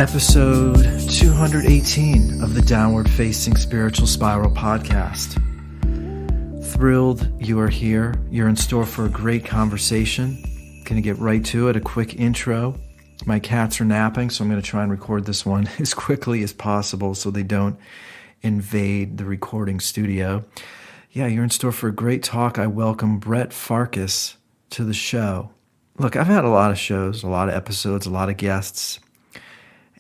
episode 218 of the Downward Facing Spiritual Spiral podcast. Thrilled you are here. You're in store for a great conversation. Gonna get right to it, a quick intro. My cats are napping, so I'm gonna try and record this one as quickly as possible so they don't invade the recording studio. Yeah, you're in store for a great talk. I welcome Brett Farkas to the show. Look, I've had a lot of shows, a lot of episodes, a lot of guests,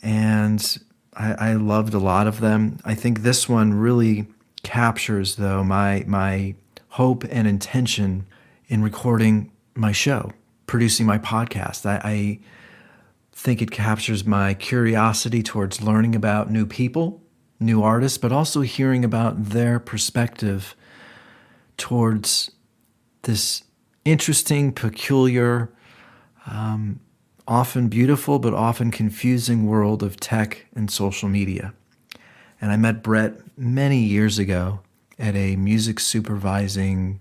and I loved a lot of them. I think this one really captures, though, my hope and intention in recording my show, producing my podcast. I think it captures my curiosity towards learning about new people, new artists, but also hearing about their perspective towards this interesting, peculiar, often beautiful, but often confusing world of tech and social media. And I met Brett many years ago at a music supervising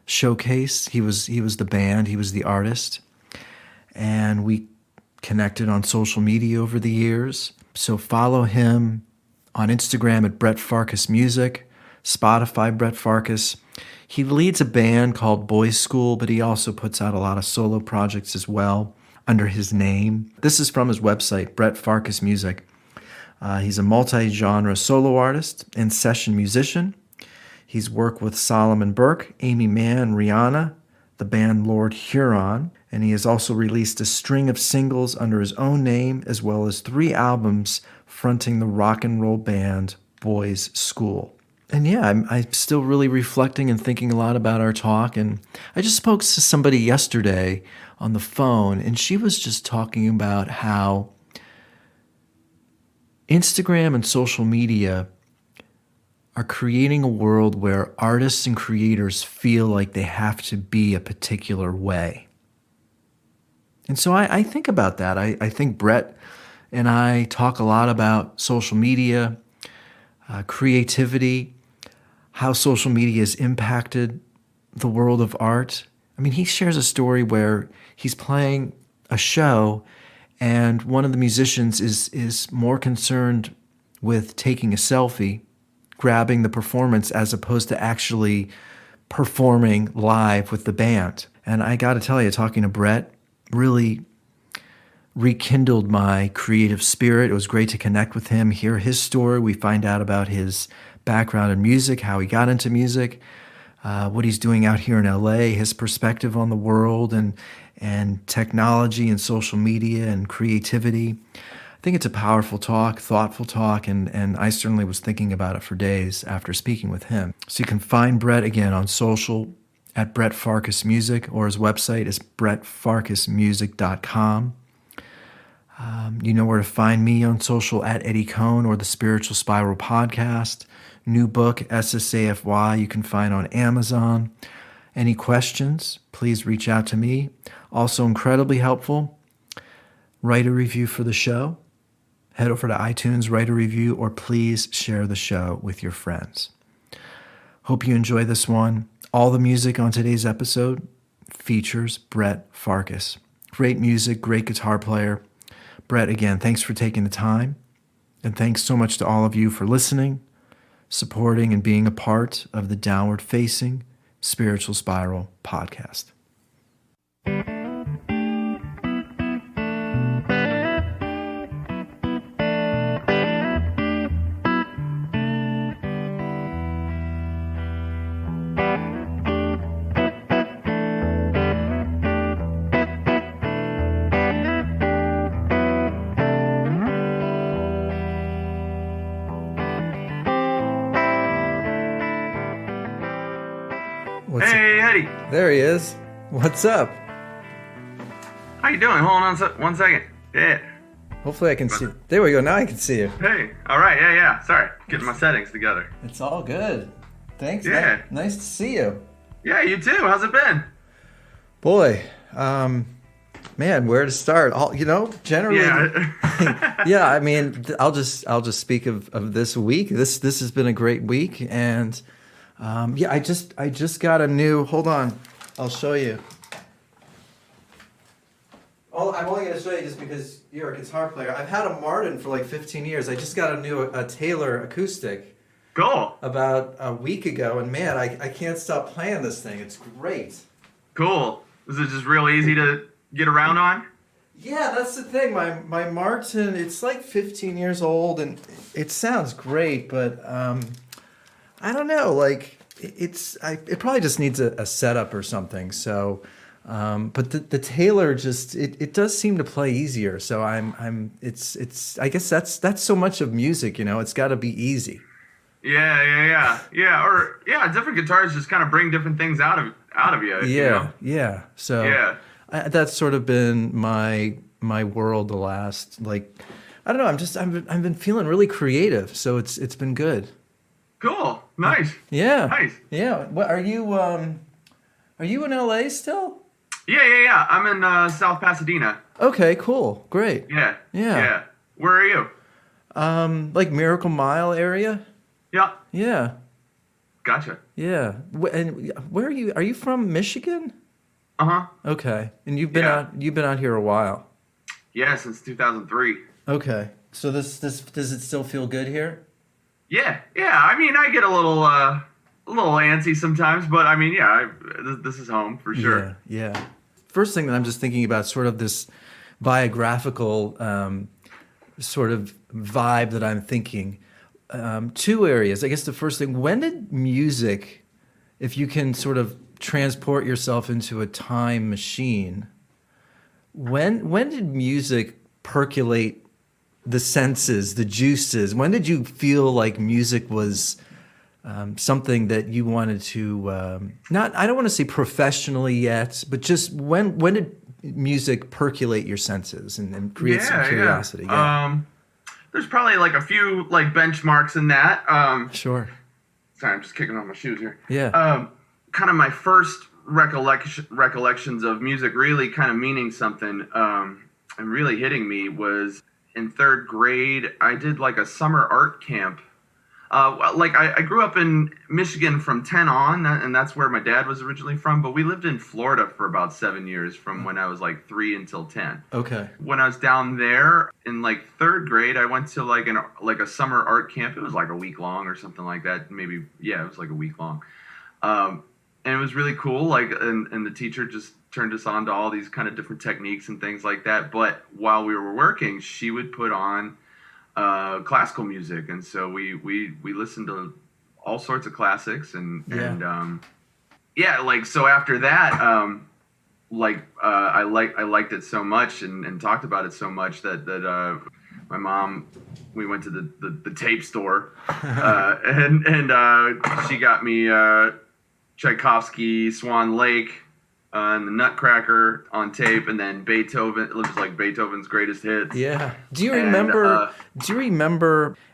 showcase. He was the band, he was the artist, and we connected on social media over the years. So follow him on Instagram at Brett Farkas Music, Spotify Brett Farkas. He leads a band called Boys School, but he also puts out a lot of solo projects as well under his name. This is from his website, Brett Farkas Music. He's a multi-genre solo artist and session musician. He's worked with Solomon Burke, Amy Mann, Rihanna, the band Lord Huron, and he has also released a string of singles under his own name, as well as 3 albums fronting the rock and roll band Boys School. And yeah, I'm still really reflecting and thinking a lot about our talk. And I just spoke to somebody yesterday on the phone, and she was just talking about how Instagram and social media are creating a world where artists and creators feel like they have to be a particular way. And so I think about that. I think Brett and I talk a lot about social media, creativity, how social media has impacted the world of art. I mean, he shares a story where he's playing a show and one of the musicians is more concerned with taking a selfie, grabbing the performance, as opposed to actually performing live with the band. And I got to tell you, talking to Brett really rekindled my creative spirit. It was great to connect with him, hear his story. We find out about his background in music, how he got into music, what he's doing out here in LA, his perspective on the world and technology and social media and creativity. I think it's a powerful talk, thoughtful talk, and I certainly was thinking about it for days after speaking with him. So you can find Brett again on social at Brett Farkas Music, or his website is brettfarkasmusic.com. You know where to find me on social at Eddie Cohn or the Spiritual Spiral Podcast. New book, SSAFY, you can find on Amazon. Any questions, please reach out to me. Also incredibly helpful, write a review for the show. Head over to iTunes, write a review, or please share the show with your friends. Hope you enjoy this one. All the music on today's episode features Brett Farkas. Great music, great guitar player. Brett, again, thanks for taking the time. And thanks so much to all of you for listening, supporting, and being a part of the Downward Facing Spiritual Spiral podcast. Hey, Eddie. There he is. What's up? How you doing? Hold on one second. Yeah. Hopefully I can see. There we go. Now I can see you. Hey. All right. Yeah. Sorry. Getting my settings together. It's all good. Thanks. Yeah. Nice to see you. Yeah, you too. How's it been? Boy, man, where to start? Generally, yeah. I mean, I'll just speak of this week. This has been a great week, and I just got a new. Hold on, I'll show you. I'm only going to show you just because you're a guitar player. I've had a Martin for like 15 years. I just got a Taylor acoustic Cool. about a week ago, and man, I can't stop playing this thing. It's great. Cool. Is it just real easy to get around on? Yeah, that's the thing. My Martin, it's like 15 years old, and it sounds great, but I don't know. Like it probably just needs a setup or something. So, but the Taylor just it does seem to play easier. So it's I guess that's so much of music. It's got to be easy. Yeah. Different guitars just kind of bring different things out of you. Yeah. So Yeah. that's sort of been my world the last, like, I don't know. I've been feeling really creative, so it's been good. Cool. Nice. Yeah. Nice. Yeah. What are you in LA still? Yeah. I'm in South Pasadena. Okay, cool. Great. Yeah. Yeah. Yeah. Where are you? Like Miracle Mile area? Yeah. Yeah. Gotcha. Yeah. And where are you? Are you from Michigan? Uh-huh. Okay. And you've been out here a while. Yeah, since 2003. Okay. So this does it still feel good here? Yeah. I mean, I get a little antsy sometimes, but I mean, yeah, this is home for sure. Yeah. First thing that I'm just thinking about, sort of this biographical sort of vibe that I'm thinking. Two areas. I guess the first thing, when did music, if you can sort of transport yourself into a time machine, when did music percolate the senses, the juices? When did you feel like music was something that you wanted to I don't want to say professionally yet, but just when did music percolate your senses and create some curiosity? Yeah. There's probably like a few like benchmarks in that. Sure. Sorry, I'm just kicking off my shoes here. Yeah. Kind of my first recollections of music really kind of meaning something and really hitting me was in third grade. I did like a summer art camp. I grew up in Michigan from 10 on, and that's where my dad was originally from, but we lived in Florida for about 7 years from when I was like 3 until 10. Okay. When I was down there in like third grade, I went to like a summer art camp. It was like a week long or something like that. Maybe, yeah, it was like a week long. And it was really cool. Like, and the teacher just turned us on to all these kind of different techniques and things like that. But while we were working, she would put on classical music, and so we listened to all sorts of classics and so after that I liked it so much and talked about it so much that my mom, we went to the tape store and she got me Tchaikovsky, Swan Lake, and the Nutcracker on tape, and then Beethoven. It was like Beethoven's greatest hits. Yeah. Do you remember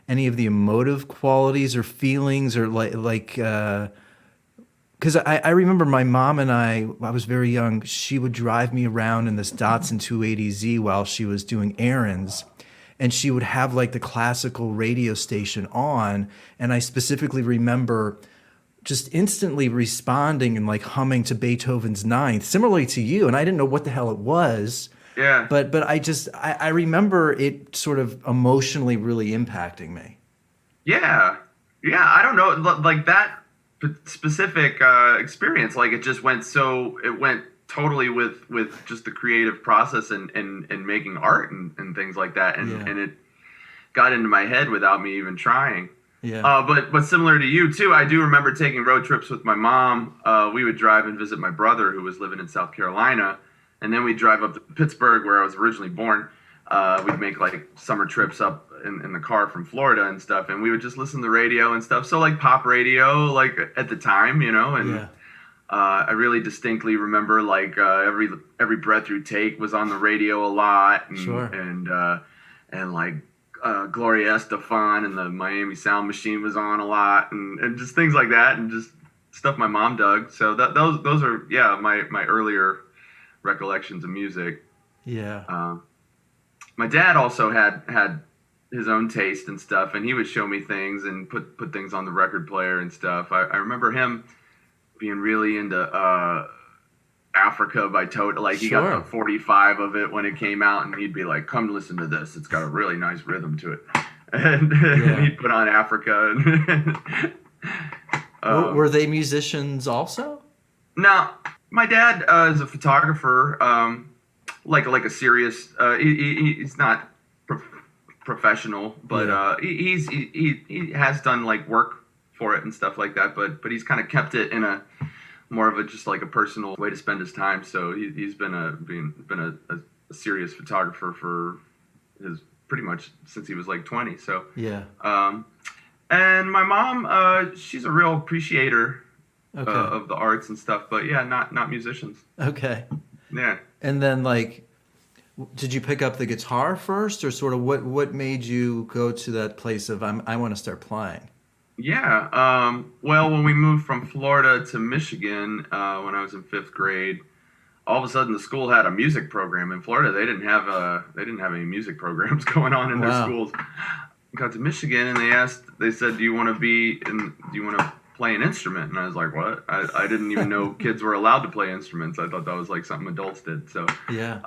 any of the emotive qualities or feelings, or like? Because I remember my mom and I was very young. She would drive me around in this Datsun 280Z while she was doing errands, and she would have like the classical radio station on, and I specifically remember just instantly responding and like humming to Beethoven's Ninth, similarly to you. And I didn't know what the hell it was. Yeah. But I remember it sort of emotionally really impacting me. Yeah. I don't know, like that specific experience, like it went totally with just the creative process and making art and things like that. And it got into my head without me even trying. Yeah. But similar to you too, I do remember taking road trips with my mom. We would drive and visit my brother who was living in South Carolina, and then we'd drive up to Pittsburgh where I was originally born. We'd make like summer trips up in the car from Florida and stuff, and we would just listen to the radio and stuff. So like pop radio, like at the time, and I really distinctly remember like every breath you take was on the radio a lot, and sure. and like Gloria Estefan and the Miami Sound Machine was on a lot, and just things like that, and just stuff my mom dug. So those are my earlier recollections of music. Yeah. My dad also had his own taste and stuff, and he would show me things and put things on the record player and stuff. I remember him being really into Africa by Toto. Like he got the Sure. 45 of it when it came out, and he'd be like, "Come listen to this. It's got a really nice rhythm to it." And Yeah. he'd put on Africa. And Were they musicians also? now, my dad is a photographer, like a serious. He's not professional, but Yeah. he has done like work for it and stuff like that. But he's kind of kept it in a more of a just like a personal way to spend his time. So he's been a serious photographer for his pretty much since he was like 20. So Yeah. and my mom, she's a real appreciator Okay. of the arts and stuff. But yeah, not musicians. Okay. Yeah. And then like, did you pick up the guitar first, or sort of what made you go to that place of I want to start playing? Yeah. Well, when we moved from Florida to Michigan when I was in fifth grade, all of a sudden the school had a music program. In Florida, they didn't have any music programs going on in their Wow. schools. Got to Michigan and they said, "Do you want to play an instrument?" And I was like, "What?" I didn't even know kids were allowed to play instruments. I thought that was like something adults did. Yeah.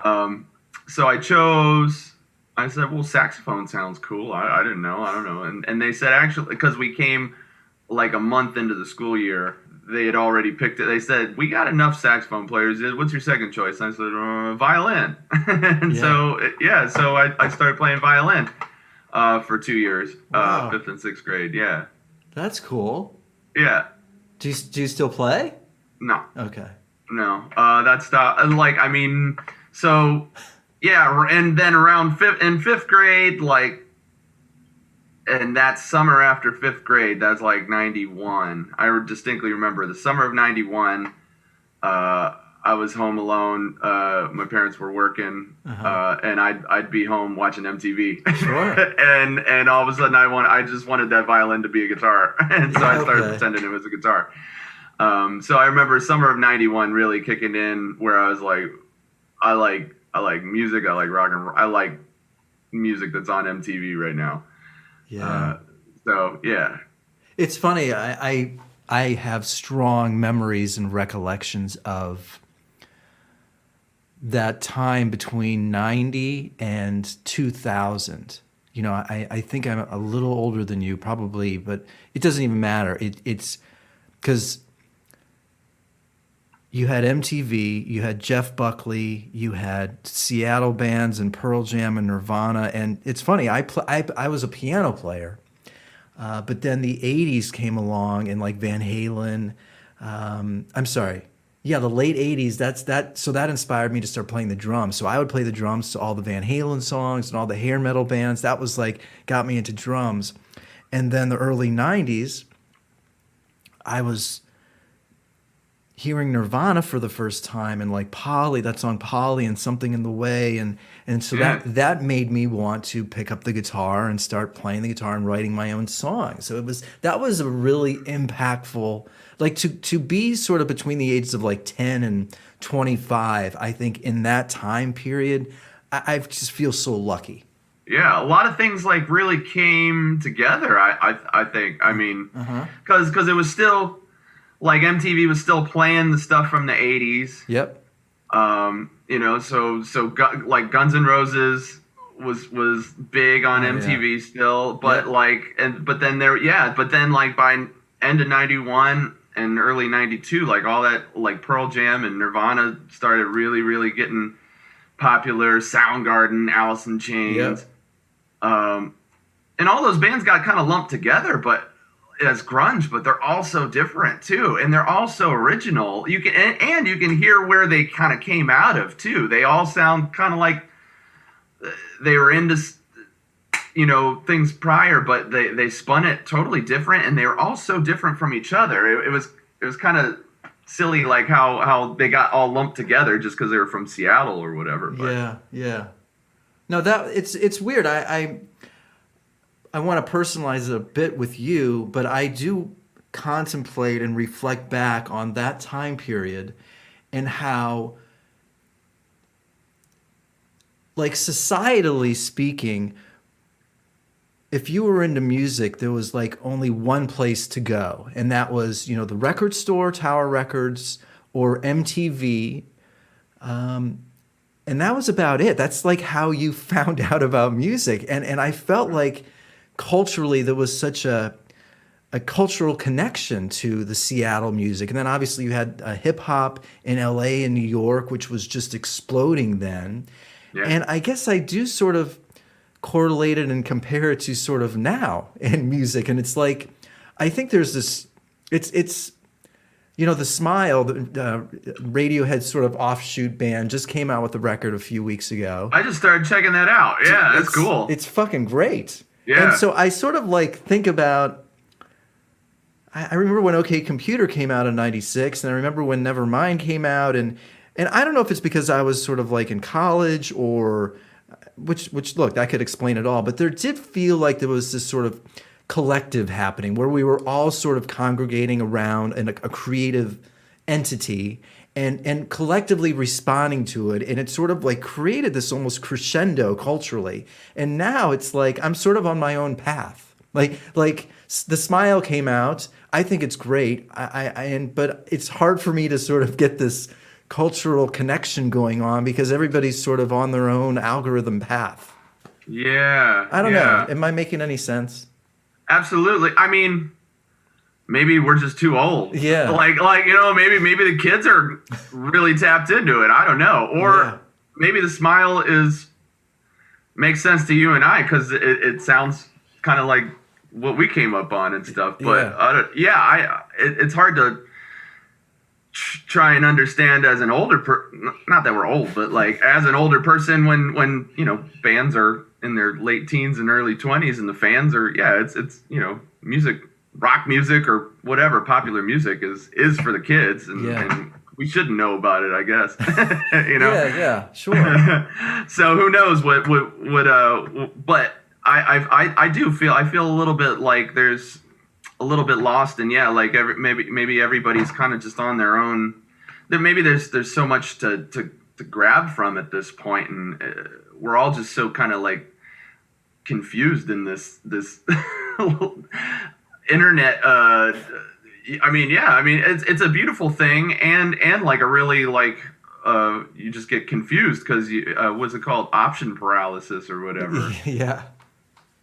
So I chose. I said, "Well, saxophone sounds cool." I didn't know. I don't know. And they said actually because we came like a month into the school year, they had already picked it. They said, "We got enough saxophone players. What's your second choice?" And I said, "Violin." And Yeah. so I started playing violin for 2 years, Wow. fifth and sixth grade. Yeah, That's cool. yeah. Do you still play? No, Okay. no. That stopped. Like I mean, so yeah, and then around fifth grade, like. And that summer after fifth grade, that's like 91. I distinctly remember the summer of 91. I was home alone. My parents were working, Uh-huh. and I'd be home watching MTV. Sure. and all of a sudden, I just wanted that violin to be a guitar, and so I started Okay. pretending it was a guitar. So I remember summer of 91 really kicking in, where I was like, I like music, I like rock and roll, I like music that's on MTV right now. Yeah. So yeah, It's funny. I have strong memories and recollections of that time between 90 and 2000. You know, I think I'm a little older than you probably, but it doesn't even matter. It's because you had MTV, you had Jeff Buckley, you had Seattle bands and Pearl Jam and Nirvana, and it's funny. I was a piano player, but then the '80s came along and like Van Halen. I'm sorry, yeah, the late '80s. So that inspired me to start playing the drums. So I would play the drums to all the Van Halen songs and all the hair metal bands. That was like got me into drums, and then the early '90s, I was hearing Nirvana for the first time and like Polly, that song Polly and Something in the Way, and so yeah, that made me want to pick up the guitar and start playing the guitar and writing my own songs. So that was a really impactful, like to be sort of between the ages of like 10 and 25. I think in that time period, I just feel so lucky. yeah. A lot of things like really came together. I think. I mean, Uh-huh. because it was still like MTV was still playing the stuff from the 80s. Yep. Like Guns N' Roses was big on Oh, yeah. MTV still, but Yep. but then like by end of 91 and early 92, like all that like Pearl Jam and Nirvana started really getting popular. Soundgarden, Alice in Yep. Chains, and all those bands got kind of lumped together, but as grunge, but they're all so different too, and they're all so original. You can and you can hear where they kind of came out of too. They all sound kind of like they were into things prior, but they spun it totally different, and they were all so different from each other. It was kind of silly, like how they got all lumped together just because they were from Seattle or whatever. But Yeah. Yeah. No, that it's weird. I want to personalize it a bit with you, but I do contemplate and reflect back on that time period and how, like, societally speaking, if you were into music, there was like only one place to go, and that was, the record store, Tower Records, or MTV. And that was about it. That's like how you found out about music. And I felt like culturally there was such a cultural connection to the Seattle music. And then obviously you had hip hop in LA and New York, which was just exploding then. Yeah. And I guess I do sort of correlate it and compare it to sort of now in music. And it's like, I think there's this, it's, the Smile, the Radiohead sort of offshoot band, just came out with a record a few weeks ago. I just started checking that out. Yeah, that's cool. It's fucking great. Yeah. And so I sort of like think about, I remember when OK Computer came out in '96, and I remember when Nevermind came out, and I don't know if it's because I was sort of like in college or, which look, that could explain it all, but there did feel like there was this sort of collective happening where we were all sort of congregating around a creative entity and collectively responding to it, and it sort of like created this almost crescendo culturally. And now it's like I'm sort of on my own path. Like the Smile came out. I think it's great. But it's hard for me to sort of get this cultural connection going on because everybody's sort of on their own algorithm path. Yeah. I don't know. Am I making any sense? Absolutely. I mean, maybe we're just too old. Yeah. Like maybe the kids are really tapped into it. I don't know. Or maybe the Smile makes sense to you and I because it sounds kind of like what we came up on and stuff. But it's hard to try and understand as an older not that we're old, but like as an older person when bands are in their late teens and early 20s and the fans are it's music, rock music or whatever popular music is for the kids and we shouldn't know about it, I guess. Yeah, sure. So who knows what but I feel a little bit like there's a little bit lost and like maybe everybody's kind of just on their own. Maybe there's so much to grab from at this point, and we're all just so kind of like confused in this internet. It's a beautiful thing and like a really like you just get confused because what's it called, option paralysis or whatever. Yeah.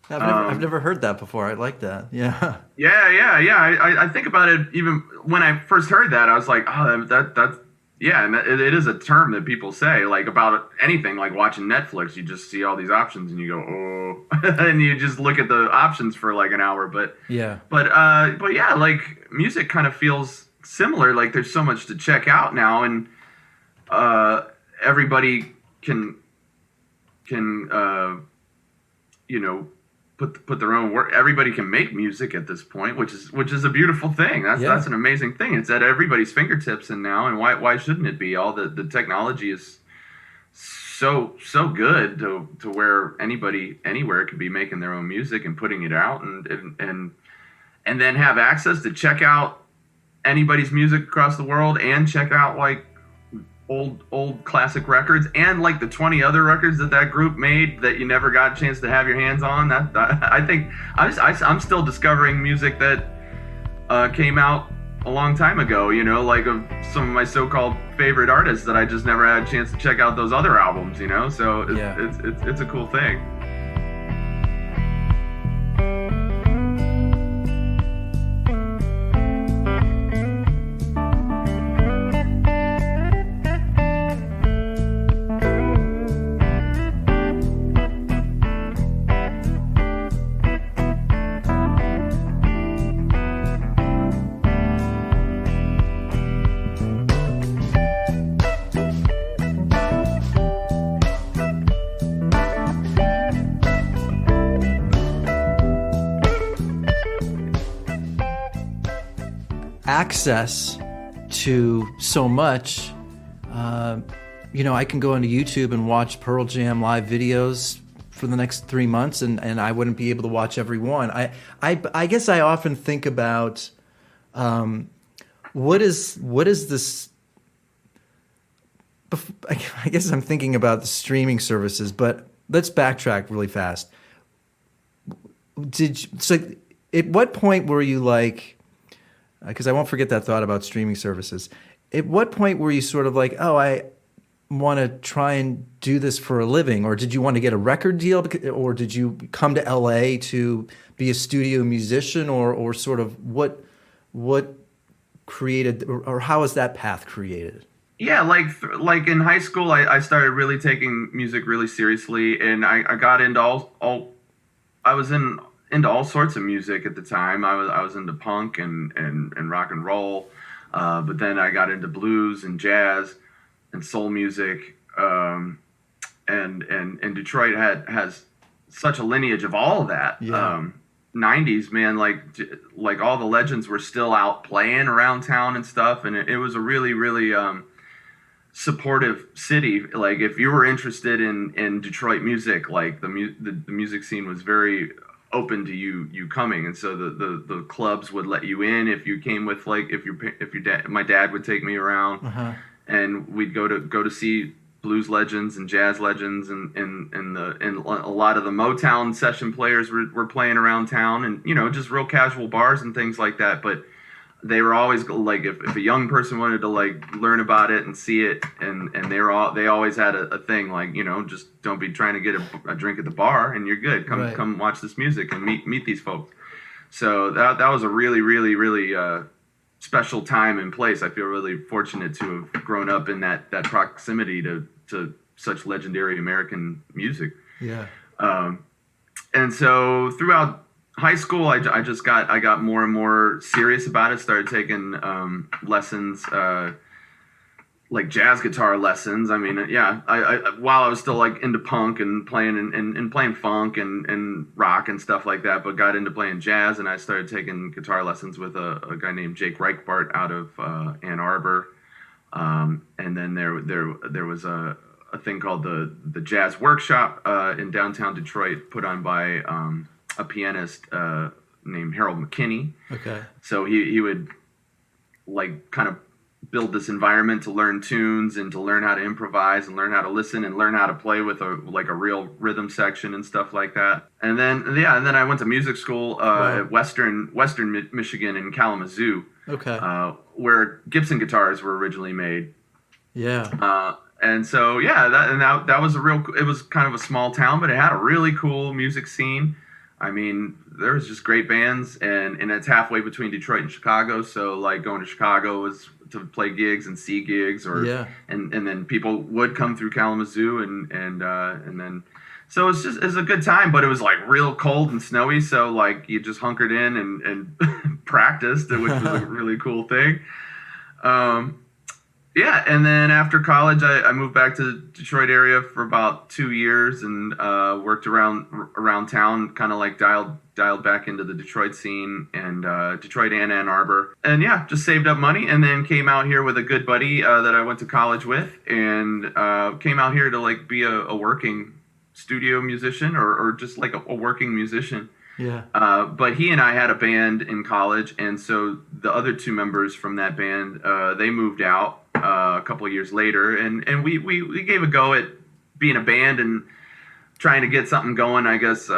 I've never heard that before. I like that. Yeah. Yeah. I think about it even when I first heard that. I was like, oh, that's and it is a term that people say like about anything, like watching Netflix. You just see all these options and you go, oh, and you just look at the options for like an hour. But yeah, like music kind of feels similar. Like there's so much to check out now, and everybody can put their own work. Everybody can make music at this point, which is a beautiful thing. That's an amazing thing. It's at everybody's fingertips, and why shouldn't it be? All the technology is so good to where anybody anywhere could be making their own music and putting it out, and then have access to check out anybody's music across the world and check out like old classic records and like the 20 other records that group made that you never got a chance to have your hands on. That I think I'm still discovering music that came out a long time ago, like of some of my so-called favorite artists that I just never had a chance to check out those other albums, so it's a cool thing. Access to so much. I can go into YouTube and watch Pearl Jam live videos for the next 3 months, and I wouldn't be able to watch every one. I guess I often think about what is this. I guess I'm thinking about the streaming services, but let's backtrack really fast. At what point were you like? Because I won't forget that thought about streaming services. At what point were you sort of like, want to try and do this for a living, or did you want to get a record deal, or did you come to LA to be a studio musician, or sort of what created, or how was that path created? Yeah, like in high school, I started really taking music really seriously, and I got into all I was into all sorts of music at the time. I was into punk and rock and roll, but then I got into blues and jazz and soul music. And Detroit has such a lineage of all of that. Yeah. 90s, man, like all the legends were still out playing around town and stuff, and it was a really really supportive city. Like if you were interested in Detroit music, like the music scene was very open to you coming, and so the clubs would let you in if you came with, like, if your dad, my dad would take me around, Uh-huh. and we'd go to see blues legends and jazz legends, and a lot of the Motown session players were playing around town, and just real casual bars and things like that. But they were always like, if a young person wanted to like learn about it and see it, and they always had a thing like, just don't be trying to get a drink at the bar and you're good. Right. Come watch this music and meet these folks. So that was a really really really special time and place. I feel really fortunate to have grown up in that proximity to such legendary American music. Yeah. And so throughout high school, I got more and more serious about it. Started taking lessons, like jazz guitar lessons. I mean, yeah, I while I was still like into punk and playing and playing funk and rock and stuff like that, but got into playing jazz, and I started taking guitar lessons with a guy named Jake Reichbart out of Ann Arbor. And then there was a thing called the Jazz Workshop in downtown Detroit, put on by a pianist named Harold McKinney. Okay. So he would like kind of build this environment to learn tunes and to learn how to improvise and learn how to listen and learn how to play with a real rhythm section and stuff like that. And then I went to music school at Western Michigan in Kalamazoo. Okay. Where Gibson guitars were originally made. Yeah. And so that was it was kind of a small town, but it had a really cool music scene. I mean, there was just great bands, and it's halfway between Detroit and Chicago. So like going to Chicago was to play gigs and see gigs, and then people would come through Kalamazoo, and then so it's a good time. But it was like real cold and snowy, so like you just hunkered in and practiced, which was a really cool thing. Yeah, and then after college, I moved back to the Detroit area for about 2 years and worked around town, kind of like dialed back into the Detroit scene, and Detroit and Ann Arbor. And yeah, just saved up money and then came out here with a good buddy that I went to college with, and came out here to like be a working studio musician or just like a working musician. Yeah. But he and I had a band in college, and so the other two members from that band, they moved out a couple of years later, and we gave a go at being a band and trying to get something going, I guess, with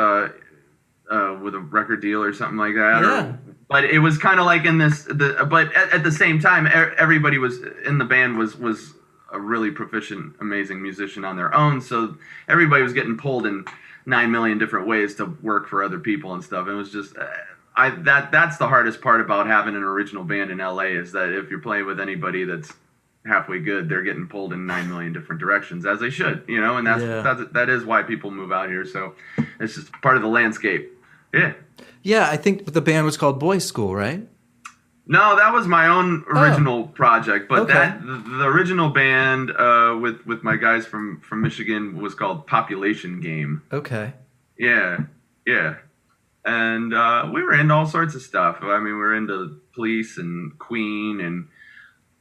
a record deal or something like that. Yeah. But it was kind of like but at the same time, everybody was in the band was a really proficient, amazing musician on their own, so everybody was getting pulled in 9 million different ways to work for other people and stuff. It was just that's the hardest part about having an original band in LA, is that if you're playing with anybody that's halfway good, they're getting pulled in 9 million different directions, as they should, and that is why people move out here. So it's just part of the landscape. Yeah, I think the band was called Boys School, right? No, that was my own original project, but Okay. the original band with my guys from Michigan was called Population Game. Okay. Yeah, and we were into all sorts of stuff. I mean, we were into Police and Queen and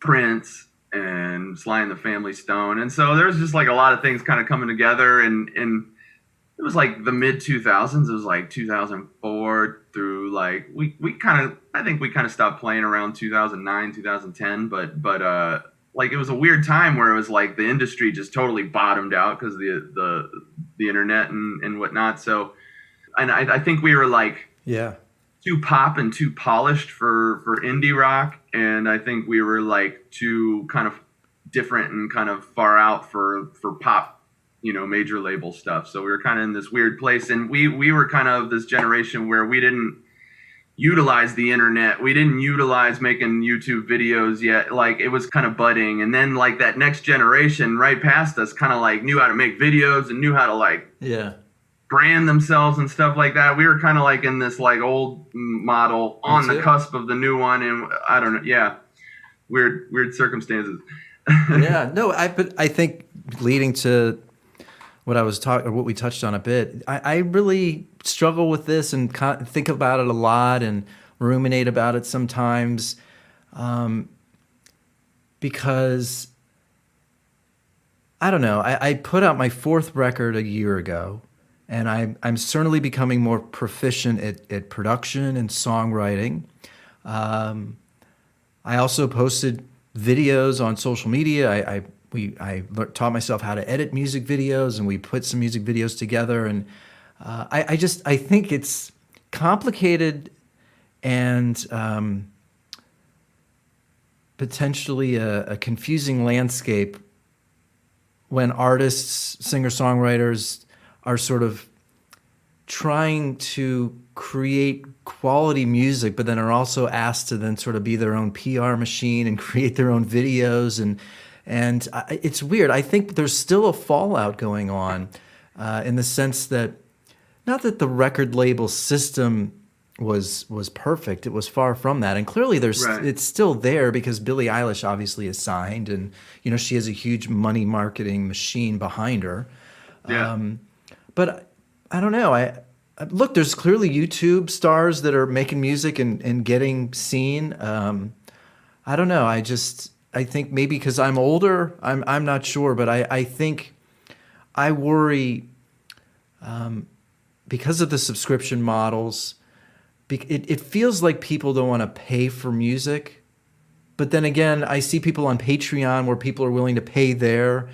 Prince and Sly and the Family Stone, and so there was just like a lot of things kind of coming together, and it was like the mid 2000s. It was like 2004 through like I think we kind of stopped playing around 2009, 2010, but like it was a weird time where it was like the industry just totally bottomed out because the internet and whatnot. So, and I think we were like too pop and too polished for indie rock, and I think we were like too kind of different and kind of far out for pop, major label stuff. So we were kind of in this weird place, and we were kind of this generation where we didn't utilize the internet. We didn't utilize making YouTube videos yet. Like, it was kind of budding. And then like that next generation right past us kind of like knew how to make videos and knew how to like brand themselves and stuff like that. We were kind of like in this like old model on the cusp of the new one. And I don't know. Yeah. Weird circumstances. But I think leading to what we touched on a bit, I really struggle with this and think about it a lot and ruminate about it sometimes, because I don't know. I put out my 4th record a year ago, and I'm certainly becoming more proficient at production and songwriting. I also posted videos on social media. I taught myself how to edit music videos, and we put some music videos together. And I think it's complicated and potentially a confusing landscape when artists, singer-songwriters are sort of trying to create quality music, but then are also asked to then sort of be their own PR machine and create their own videos. And it's weird. I think there's still a fallout going on in the sense that, not that the record label system was perfect. It was far from that. And clearly it's still there because Billie Eilish obviously is signed, and she has a huge money marketing machine behind her. Yeah. But I don't know. Look, there's clearly YouTube stars that are making music and getting seen. I don't know. I think maybe because I'm older, I'm not sure, but I think I worry because of the subscription models. It feels like people don't want to pay for music, but then again, I see people on Patreon where people are willing to pay there.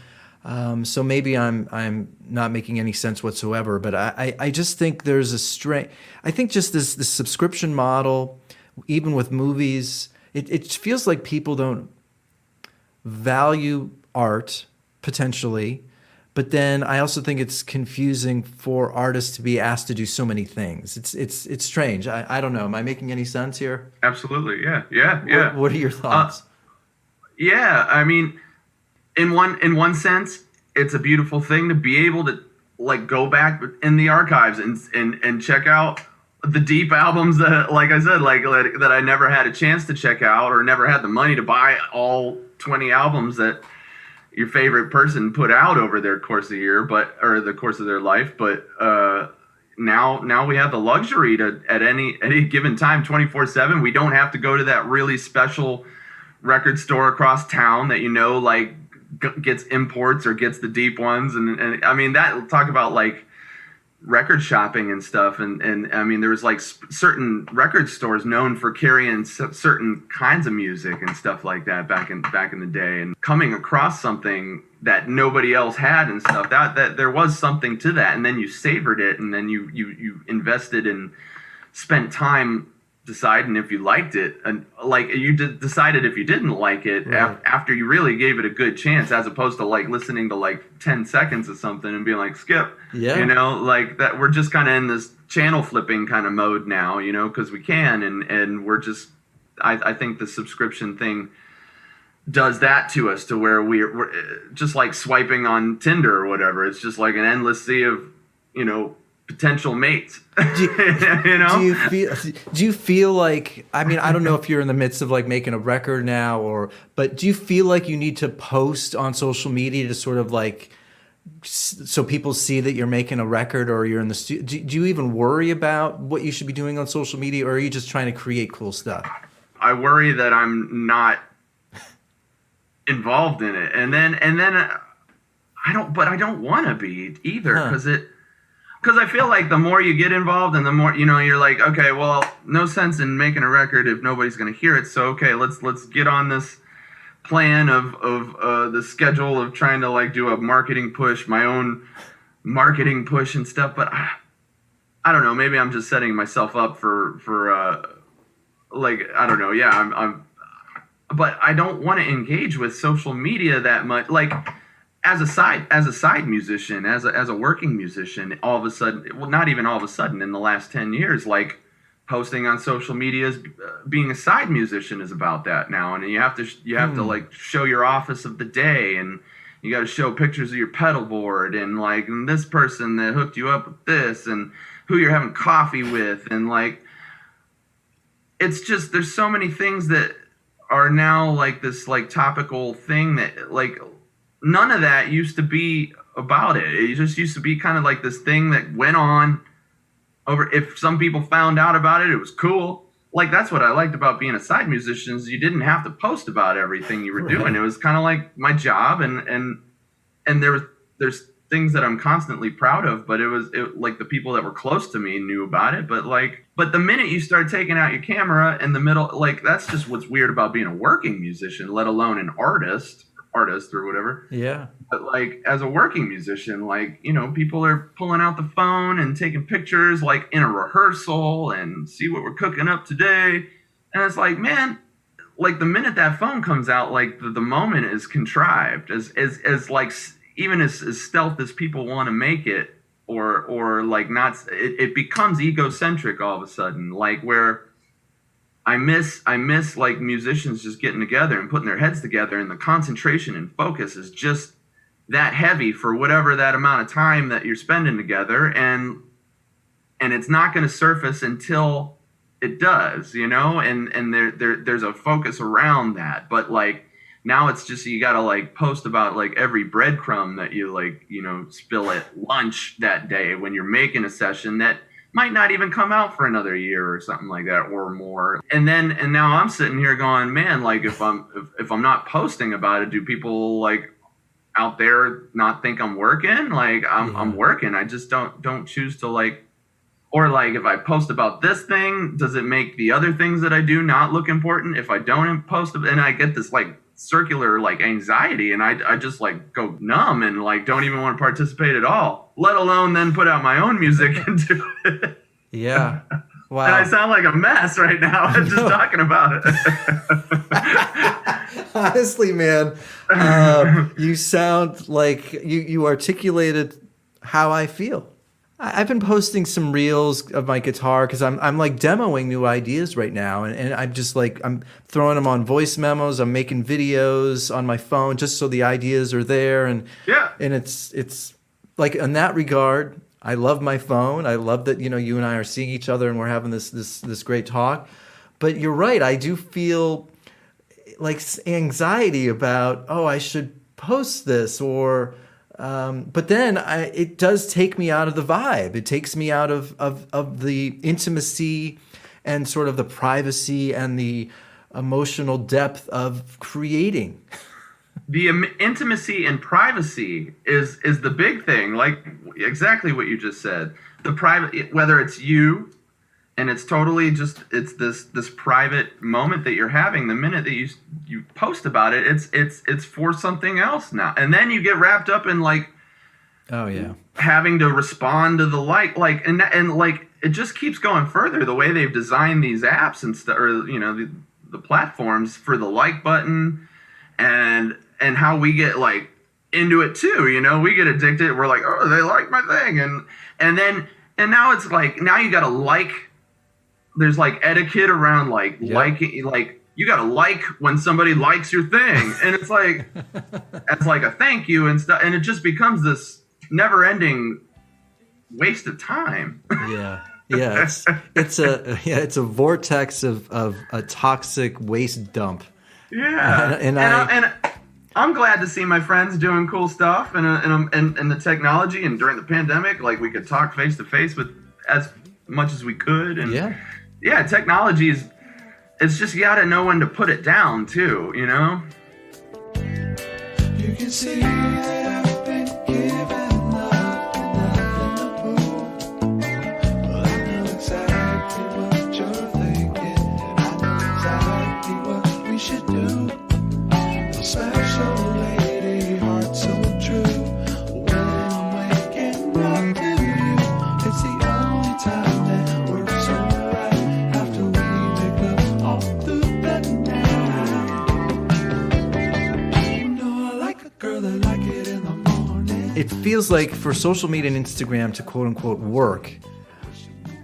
So maybe I'm not making any sense whatsoever, but I just think there's a strain. I think just this subscription model, even with movies, it feels like people don't value art potentially, but then I also think it's confusing for artists to be asked to do so many things. It's strange. I don't know. Am I making any sense here? Absolutely. Yeah. What are your thoughts? Yeah. I mean, in one sense, it's a beautiful thing to be able to like go back in the archives and check out the deep albums that, like I said, like that I never had a chance to check out, or never had the money to buy all 20 albums that your favorite person put out over their course of the year, or the course of their life. But now we have the luxury to, at any given time, 24/7. We don't have to go to that really special record store across town that like gets imports or gets the deep ones. And I mean, that talk about like record shopping and stuff. And I mean, there was like certain record stores known for carrying certain kinds of music and stuff like that back in the day, and coming across something that nobody else had and stuff, that there was something to that. And then you savored it, and then you invested and spent time deciding if you liked it, and like you decided if you didn't like it after you really gave it a good chance, as opposed to like listening to like 10 seconds of something and being like, skip. Like that. We're just kind of in this channel flipping kind of mode now, because we can, and we're just, I think the subscription thing does that to us, to where we're just like swiping on Tinder or whatever. It's just like an endless sea of potential mates. Do you feel like, I mean, I don't know if you're in the midst of like making a record now, but do you feel like you need to post on social media to sort of like, so people see that you're making a record or you're in the studio? Do you even worry about what you should be doing on social media, or are you just trying to create cool stuff? I worry that I'm not involved in it, and then I don't want to be either, because I feel like the more you get involved, and the more you're like, okay, well, no sense in making a record if nobody's going to hear it. So okay, let's get on this plan of the schedule of trying to like do a marketing push, my own marketing push and stuff. But I don't know. Maybe I'm just setting myself up for like, I don't know. Yeah, but I don't want to engage with social media that much. Like as a side musician, as a working musician, all of a sudden, well, not even all of a sudden, in the last 10 years, like posting on social media is being a side musician is about that now, and you have to like show your office of the day, and you got to show pictures of your pedal board, and like and this person that hooked you up with this, and who you're having coffee with, and like it's just there's so many things that are now like this like topical thing that like none of that used to be about it. It just used to be kind of like this thing that went on over. If some people found out about it, it was cool. Like that's what I liked about being a side musician is you didn't have to post about everything you were doing. It was kind of like my job, and there's things that I'm constantly proud of, but it like the people that were close to me knew about it. But the minute you start taking out your camera in the middle, like that's just what's weird about being a working musician, let alone an artist or whatever. Yeah. But like as a working musician, like, you know, people are pulling out the phone and taking pictures like in a rehearsal and see what we're cooking up today. And it's like, man, like the minute that phone comes out, like the moment is contrived as like, even as stealth as people want to make it, or like not, it becomes egocentric all of a sudden, like where I miss like musicians just getting together and putting their heads together, and the concentration and focus is just that heavy for whatever that amount of time that you're spending together, and it's not going to surface until it does, you know, and there's a focus around that. But like now it's just you got to like post about like every breadcrumb that you like, you know, spill at lunch that day when you're making a session that might not even come out for another year or something like that or more. And now I'm sitting here going, man, like if I'm not posting about it, do people like out there not think I'm working? Like I'm working. I just don't choose to like, or like if I post about this thing, does it make the other things that I do not look important? If I don't post, and I get this like circular like anxiety, and I just like go numb and like don't even want to participate at all, let alone then put out my own music and do it. Yeah. Wow. And I sound like a mess right now. I'm just talking about it. Honestly, man, you sound like you articulated how I feel. I've been posting some reels of my guitar because I'm like demoing new ideas right now, and I'm just like I'm throwing them on voice memos. I'm making videos on my phone just so the ideas are there, and it's like in that regard, I love my phone. I love that, you know, you and I are seeing each other and we're having this great talk. But you're right, I do feel like anxiety about, oh, I should post this, or but then it does take me out of the vibe. It takes me out of the intimacy and sort of the privacy and the emotional depth of creating. The intimacy and privacy is the big thing. Like exactly what you just said. The private, whether it's you, and it's totally just it's this private moment that you're having. The minute that you post about it, it's for something else now, and then you get wrapped up in like, oh yeah, having to respond to the like and like it just keeps going further. The way they've designed these apps and stuff, or you know the platforms for the like button, and how we get like into it too. You know, we get addicted. We're like, oh, they like my thing, and now it's like now you got to like. There's like etiquette around like liking, like you got to like when somebody likes your thing, and it's like it's like a thank you and stuff, and it just becomes this never-ending waste of time. Yeah. It's a vortex of a toxic waste dump. Yeah, and I'm glad to see my friends doing cool stuff, and the technology, and during the pandemic, like we could talk face to face with as much as we could, and yeah, technology it's just you gotta know when to put it down too, you know. You can see that I've been given up and nothing to prove. Well, I know exactly what you're thinking, and I know exactly what we should do. A special lady, heart so true. When I'm waking up to you, it's the only time that works so right. After we wake up off the bed now, it feels like for social media and Instagram to quote unquote work,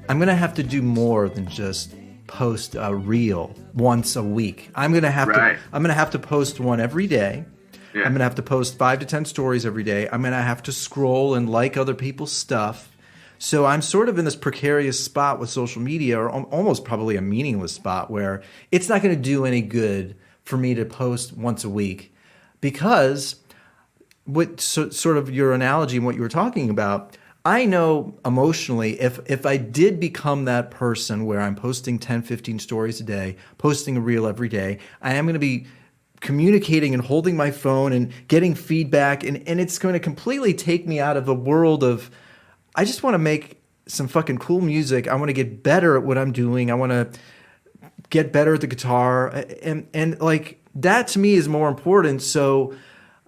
I'm going to have to do more than just post a reel once a week. I'm going to have to post one every day. Yeah. I'm going to have to post 5 to 10 stories every day. I'm going to have to scroll and like other people's stuff. So I'm sort of in this precarious spot with social media, or almost probably a meaningless spot, where it's not going to do any good for me to post once a week, because sort of your analogy and what you were talking about, I know emotionally if I did become that person where I'm posting 10, 15 stories a day, posting a reel every day, I am going to be communicating and holding my phone and getting feedback, and it's going to completely take me out of the world of, I just want to make some fucking cool music. I want to get better at what I'm doing. I want to get better at the guitar, and like that to me is more important. So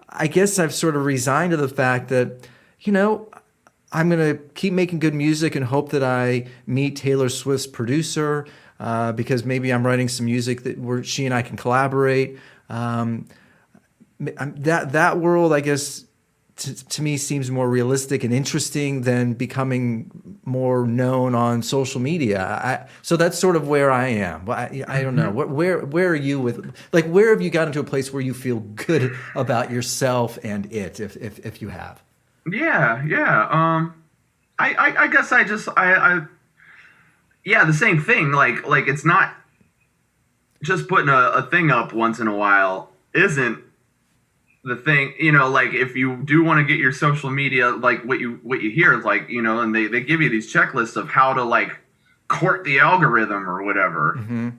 I guess I've sort of resigned to the fact that, you know, I'm going to keep making good music and hope that I meet Taylor Swift's producer, because maybe I'm writing some music where she and I can collaborate. That world, I guess, to me seems more realistic and interesting than becoming more known on social media. So that's sort of where I am. I don't know. Where are you with, like, where have you gotten to a place where you feel good about yourself and it, if you have? Yeah. I guess the same thing. Like it's not just putting a thing up once in a while isn't the thing, you know. Like if you do want to get your social media, like what you hear is like, you know, and they give you these checklists of how to like court the algorithm or whatever. Mm-hmm.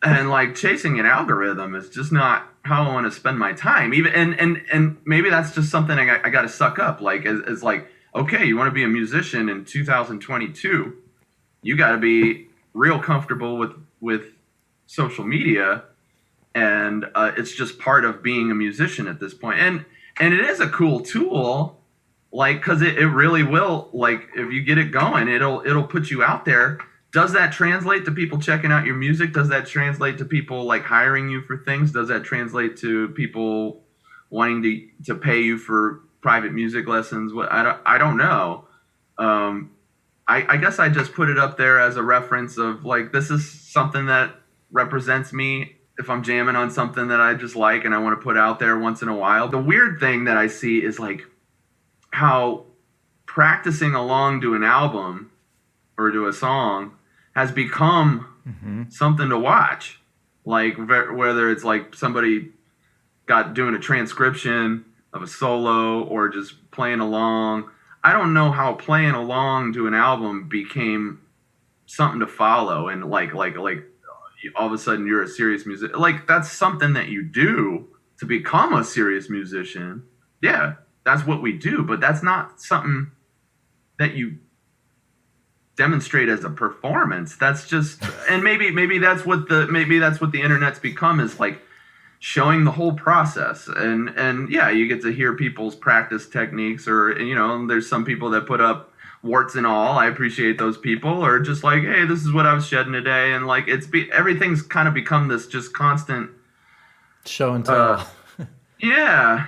And like chasing an algorithm is just not how I want to spend my time. Even and maybe that's just something I got to suck up. Like as like, okay, you want to be a musician in 2022, you got to be real comfortable with social media, and it's just part of being a musician at this point. And it is a cool tool, like, because it really will, like, if you get it going, it'll put you out there. Does that translate to people checking out your music? Does that translate to people like hiring you for things? Does that translate to people wanting to pay you for private music lessons? I don't know. I guess I just put it up there as a reference of like, this is something that represents me if I'm jamming on something that I just like and I want to put out there once in a while. The weird thing that I see is like how practicing along to an album or to a song has become something to watch. Like whether it's like somebody doing a transcription of a solo or just playing along. I don't know how playing along to an album became something to follow, and like all of a sudden you're a serious musician. Like that's something that you do to become a serious musician. Yeah, that's what we do, but that's not something that you demonstrate as a performance. That's just, and maybe that's what the internet's become, is like showing the whole process. And yeah, you get to hear people's practice techniques, or, you know, there's some people that put up warts and all. I appreciate those people, or just like, hey, this is what I was shedding today. And like, everything's kind of become this just constant show and tell. Yeah.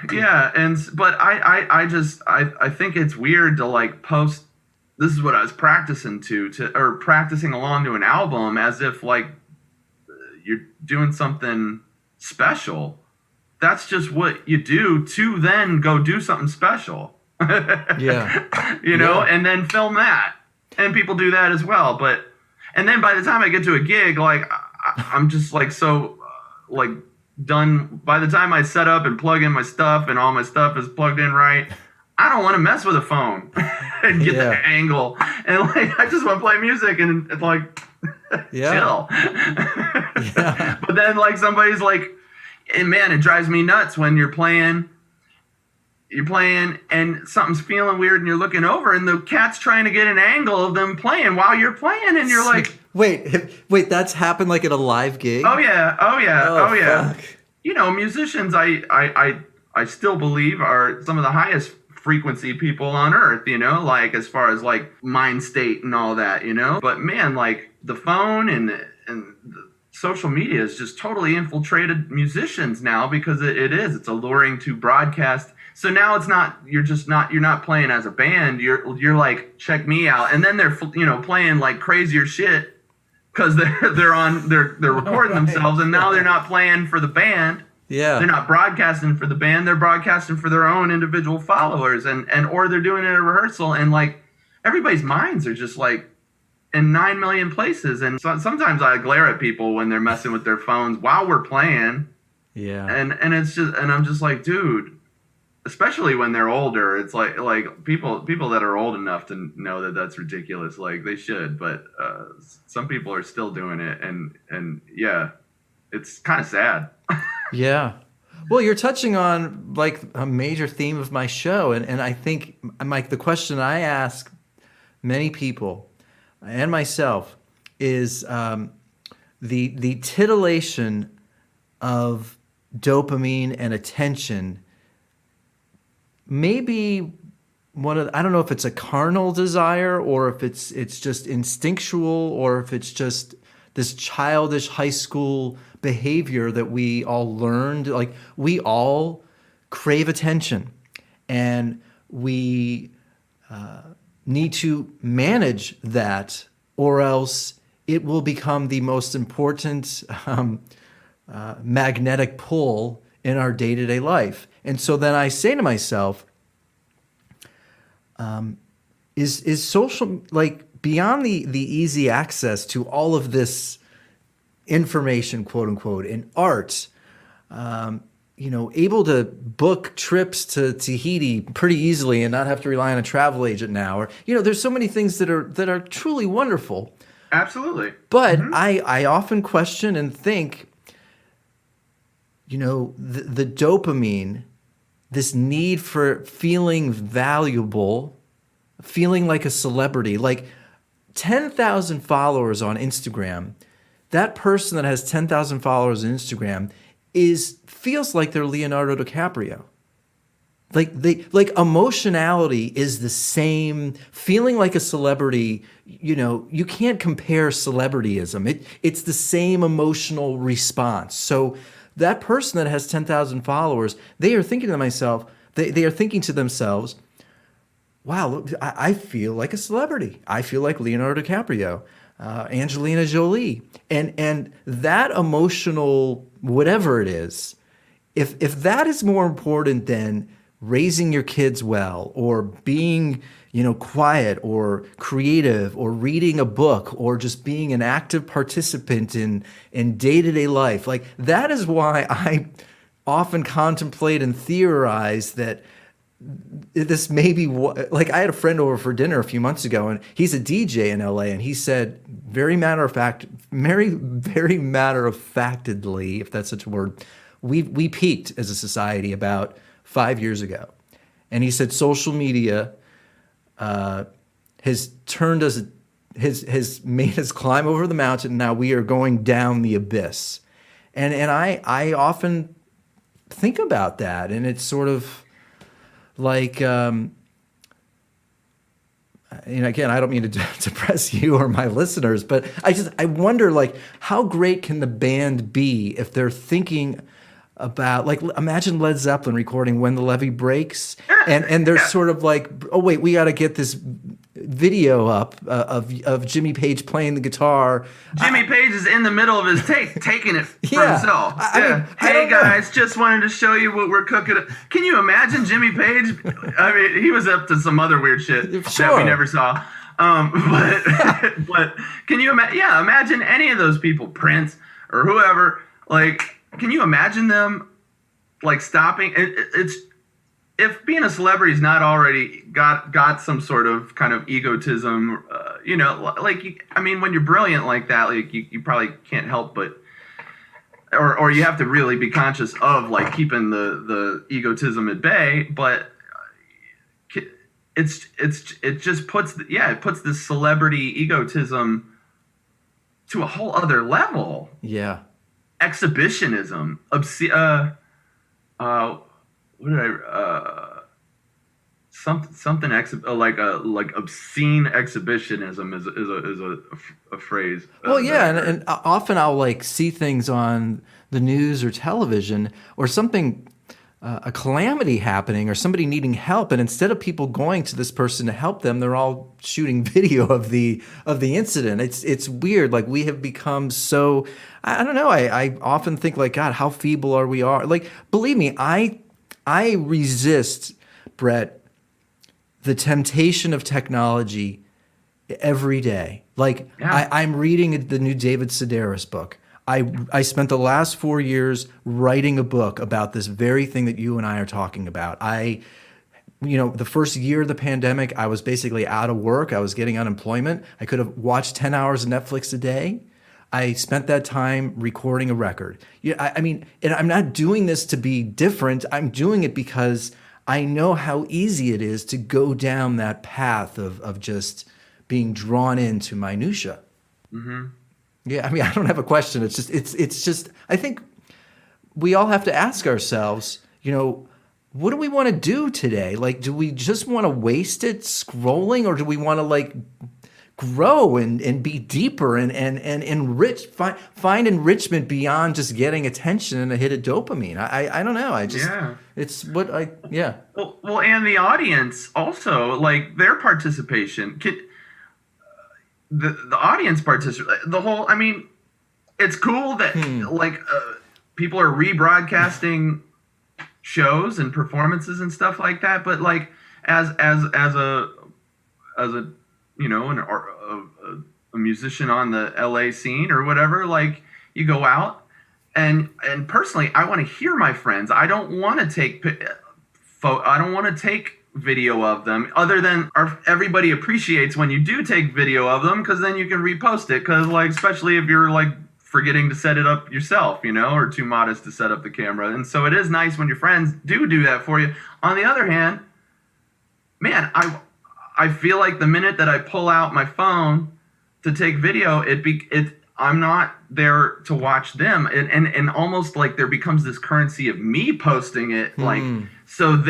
But I think it's weird to like post, this is what I was practicing or practicing along to an album, as if like you're doing something special. That's just what you do to then go do something special. Yeah. You know, and then film that. And people do that as well. And then by the time I get to a gig, like I'm just like so like done. By the time I set up and plug in my stuff and all my stuff is plugged in right, I don't want to mess with a phone and get the angle. And like, I just want to play music and it's like, chill. Yeah. But then like somebody's like, and man, it drives me nuts when you're playing and something's feeling weird and you're looking over and the cat's trying to get an angle of them playing while you're playing and you're like, wait, that's happened like at a live gig? Oh yeah. Fuck. You know, musicians, I still believe are some of the highest frequency people on earth, you know, like as far as like mind state and all that, you know. But man, like the phone and the social media has just totally infiltrated musicians now, because it's alluring to broadcast So now it's not, you're not playing as a band. You're like, check me out. And then they're, playing like crazier shit because they're recording Right. themselves, and now they're not playing for the band. Yeah. They're not broadcasting for the band. They're broadcasting for their own individual followers, and or they're doing it at a rehearsal, and like everybody's minds are just like in 9 million places. And so, sometimes I glare at people when they're messing with their phones while we're playing. Yeah. And it's just, and I'm just like, dude, especially when they're older, it's like people that are old enough to know that that's ridiculous, like they should, but some people are still doing it, and yeah, it's kind of sad. Yeah. Well, you're touching on like a major theme of my show, and I think, Mike, the question I ask many people and myself is the titillation of dopamine and attention. Maybe I don't know if it's a carnal desire, or if it's just instinctual, or if it's just this childish high school behavior that we all learned. Like, we all crave attention, and we need to manage that, or else it will become the most important magnetic pull in our day-to-day life. And so then I say to myself, is social, like, beyond the easy access to all of this information, quote unquote, in art, able to book trips to Tahiti pretty easily and not have to rely on a travel agent now, or there's so many things that are truly wonderful. Absolutely. But I often question and think, the dopamine, this need for feeling valuable, feeling like a celebrity, like 10,000 followers on Instagram. That person that has 10,000 followers on Instagram feels like they're Leonardo DiCaprio. Like emotionality is the same. Feeling like a celebrity, you can't compare celebrityism. It's the same emotional response. So that person that has 10,000 followers, they are thinking to themselves, wow, look, I feel like a celebrity. I feel like Leonardo DiCaprio, Angelina Jolie. And that emotional, whatever it is, if that is more important than raising your kids well, or being, quiet or creative, or reading a book, or just being an active participant in day-to-day life, like, that is why I often contemplate and theorize that this may be like, I had a friend over for dinner a few months ago, and he's a DJ in LA, and he said very matter of factedly, if that's such a word, we peaked as a society about 5 years ago. And he said social media has turned us, has made us climb over the mountain, and now we are going down the abyss. And I often think about that, and it's sort of like, again, I don't mean to depress you or my listeners, but I wonder, like, how great can the band be if they're thinking about, like, imagine Led Zeppelin recording When the Levee Breaks, and they're sort of like, oh wait, we got to get this video up of Jimmy Page playing the guitar. Jimmy Page is in the middle of his taking it for Yeah. himself. I mean, Hey guys, just wanted to show you what we're cooking. Can you imagine Jimmy Page? I mean, he was up to some other weird shit that Sure. we never saw. But can you imagine? Yeah, imagine any of those people, Prince or whoever. Like, can you imagine them like stopping? It's if being a celebrity is not already got some sort of kind of egotism, I mean, when you're brilliant like that, like you probably can't help but, or you have to really be conscious of like keeping the egotism at bay. But it just puts it puts this celebrity egotism to a whole other level. Yeah. Exhibitionism, what did I something like obscene exhibitionism is a phrase. Well, yeah, and often I'll like see things on the news or television or something a calamity happening or somebody needing help, and instead of people going to this person to help them, they're all shooting video of the incident. It's weird. Like, we have become so, I don't know. I often think, like, God, how feeble are we? Are like, believe me, I resist, Brett, the temptation of technology every day. Like, Yeah. I'm reading the new David Sedaris book. I spent the last 4 years writing a book about this very thing that you and I are talking about. The first year of the pandemic, I was basically out of work. I was getting unemployment. I could have watched 10 hours of Netflix a day. I spent that time recording a record. Yeah, I mean, and I'm not doing this to be different. I'm doing it because I know how easy it is to go down that path of just being drawn into minutia. Mm-hmm. Yeah, I mean, I don't have a question. It's just I think we all have to ask ourselves, what do we want to do today? Like, do we just want to waste it scrolling, or do we want to, like, grow and be deeper and enrich, find enrichment beyond just getting attention and a hit of dopamine? I don't know. Yeah. It's what yeah. Well, and the audience also, like, their participation. The audience participate. The whole. I mean, it's cool that like people are rebroadcasting shows and performances and stuff like that. But, like, as a a musician on the LA scene or whatever, like, you go out and personally, I want to hear my friends. I don't want to take I don't want to take video of them, other than everybody appreciates when you do take video of them, because then you can repost it, because, like, especially if you're, like, forgetting to set it up yourself, or too modest to set up the camera. And so it is nice when your friends do that for you. On the other hand, man, I feel like the minute that I pull out my phone to take video, I'm not there to watch them, and almost like there becomes this currency of me posting it, like, so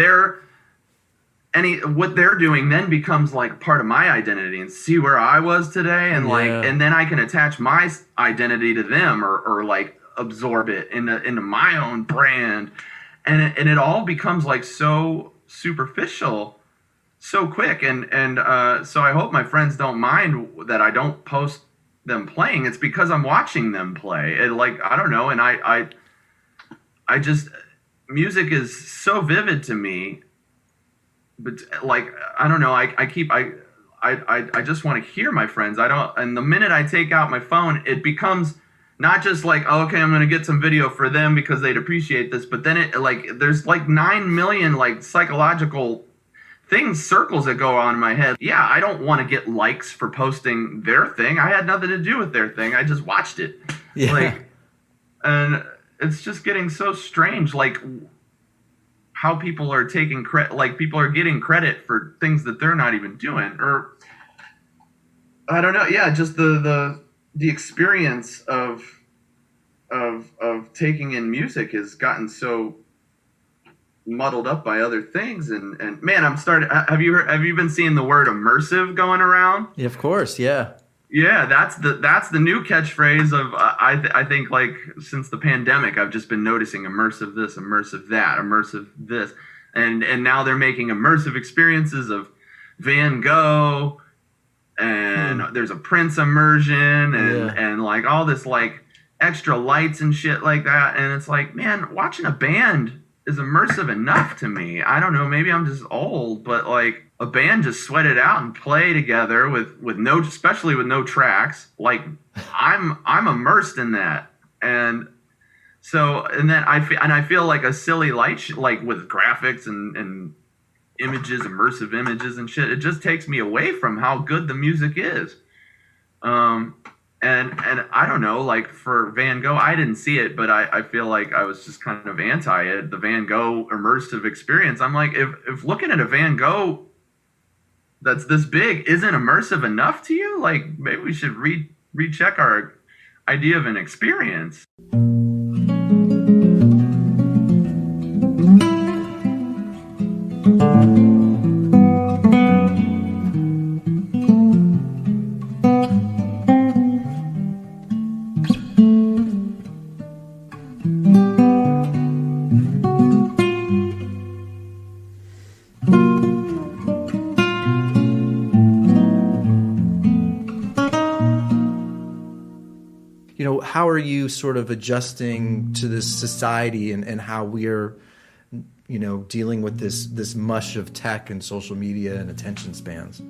what they're doing then becomes, like, part of my identity, and see where I was today, and like, and then I can attach my identity to them, or like absorb it into my own brand, and it all becomes, like, so superficial so quick, and so I hope my friends don't mind that I don't post them playing. It's because I'm watching them play. Like, I don't know, and I just, music is so vivid to me. But, like, I don't know, I just want to hear my friends. And the minute I take out my phone, it becomes not just like, oh, okay, I'm going to get some video for them because they'd appreciate this, but then there's like 9 million, like, psychological circles that go on in my head. Yeah, I don't want to get likes for posting their thing. I had nothing to do with their thing. I just watched it. Yeah. Like, and it's just getting so strange, like, how people are taking credit, like, people are getting credit for things that they're not even doing, or I don't know. Yeah, just the experience of taking in music has gotten so muddled up by other things, and man, have you been seeing the word immersive going around? Yeah, of course, yeah. Yeah, that's the new catchphrase of I think, like, since the pandemic, I've just been noticing immersive this, immersive that, immersive this, and now they're making immersive experiences of Van Gogh, and there's a Prince immersion, and like all this, like, extra lights and shit like that, and it's like, man, watching a band is immersive enough to me. I don't know, maybe I'm just old, but, like, a band just sweat it out and play together with no, especially with no tracks. Like, I'm immersed in that, and so, and then I feel like a silly light, like, with graphics and images, immersive images and shit. It just takes me away from how good the music is. And I don't know, like, for Van Gogh, I didn't see it, but I feel like I was just kind of anti it, the Van Gogh immersive experience. I'm like, if looking at a Van Gogh that's this big isn't immersive enough to you, like, maybe we should recheck our idea of an experience. how are you sort of adjusting to this society and how we're, dealing with this mush of tech and social media and attention spans?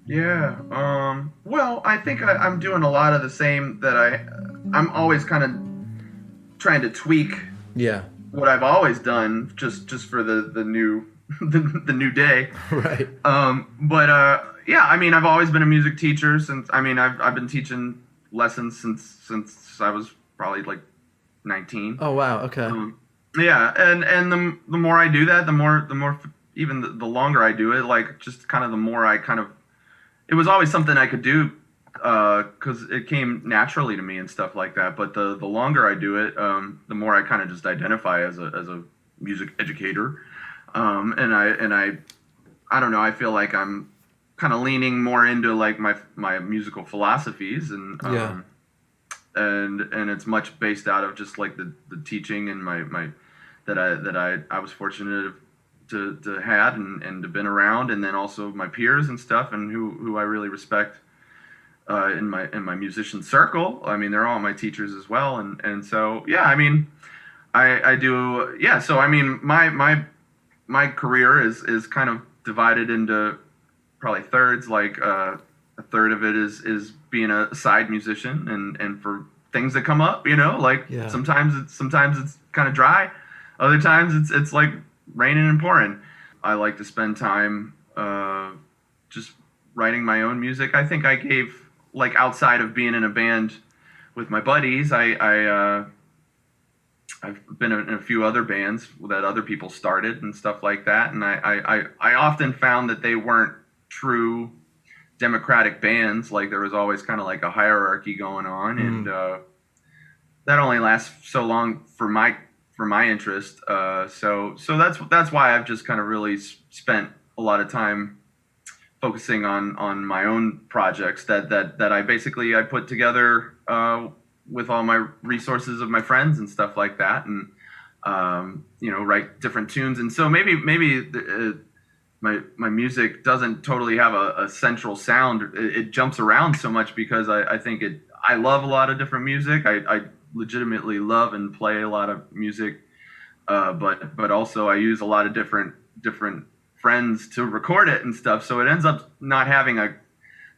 Yeah. Well, I think I'm doing a lot of the same that I'm always kind of trying to tweak Yeah. what I've always done just for the new the new day. Right. But yeah, I mean, I've always been a music teacher since. I mean, I've been teaching lessons since I was probably like 19. Oh wow. Okay. Yeah, and the more I do that, the more even the longer I do it, like just kind of the more I kind of, it was always something I could do because it came naturally to me and stuff like that. But the longer I do it, the more I kind of just identify as a music educator, and I don't know, I feel like I'm kind of leaning more into like my musical philosophies and Yeah. and it's much based out of just like the teaching and my that I was fortunate to had and to been around, and then also my peers and stuff, and who I really respect in my musician circle. I mean, they're all my teachers as well, and so yeah, I mean, I do, yeah. So I mean, my career is kind of divided into probably thirds. Like a third of it is being a side musician, and for things that come up, like Yeah. sometimes it's kind of dry, other times it's like raining and pouring. I like to spend time just writing my own music. I think I gave, like, outside of being in a band with my buddies, I've been in a few other bands that other people started and stuff like that, and I often found that they weren't true democratic bands. Like, there was always kind of like a hierarchy going on, and that only lasts so long for my interest. So that's why I've just kind of really spent a lot of time focusing on my own projects that I put together with all my resources of my friends and stuff like that, and write different tunes. And so maybe my music doesn't totally have a central sound. It jumps around so much because I think I love a lot of different music. I legitimately love and play a lot of music, but also I use a lot of different friends to record it and stuff. So it ends up not having a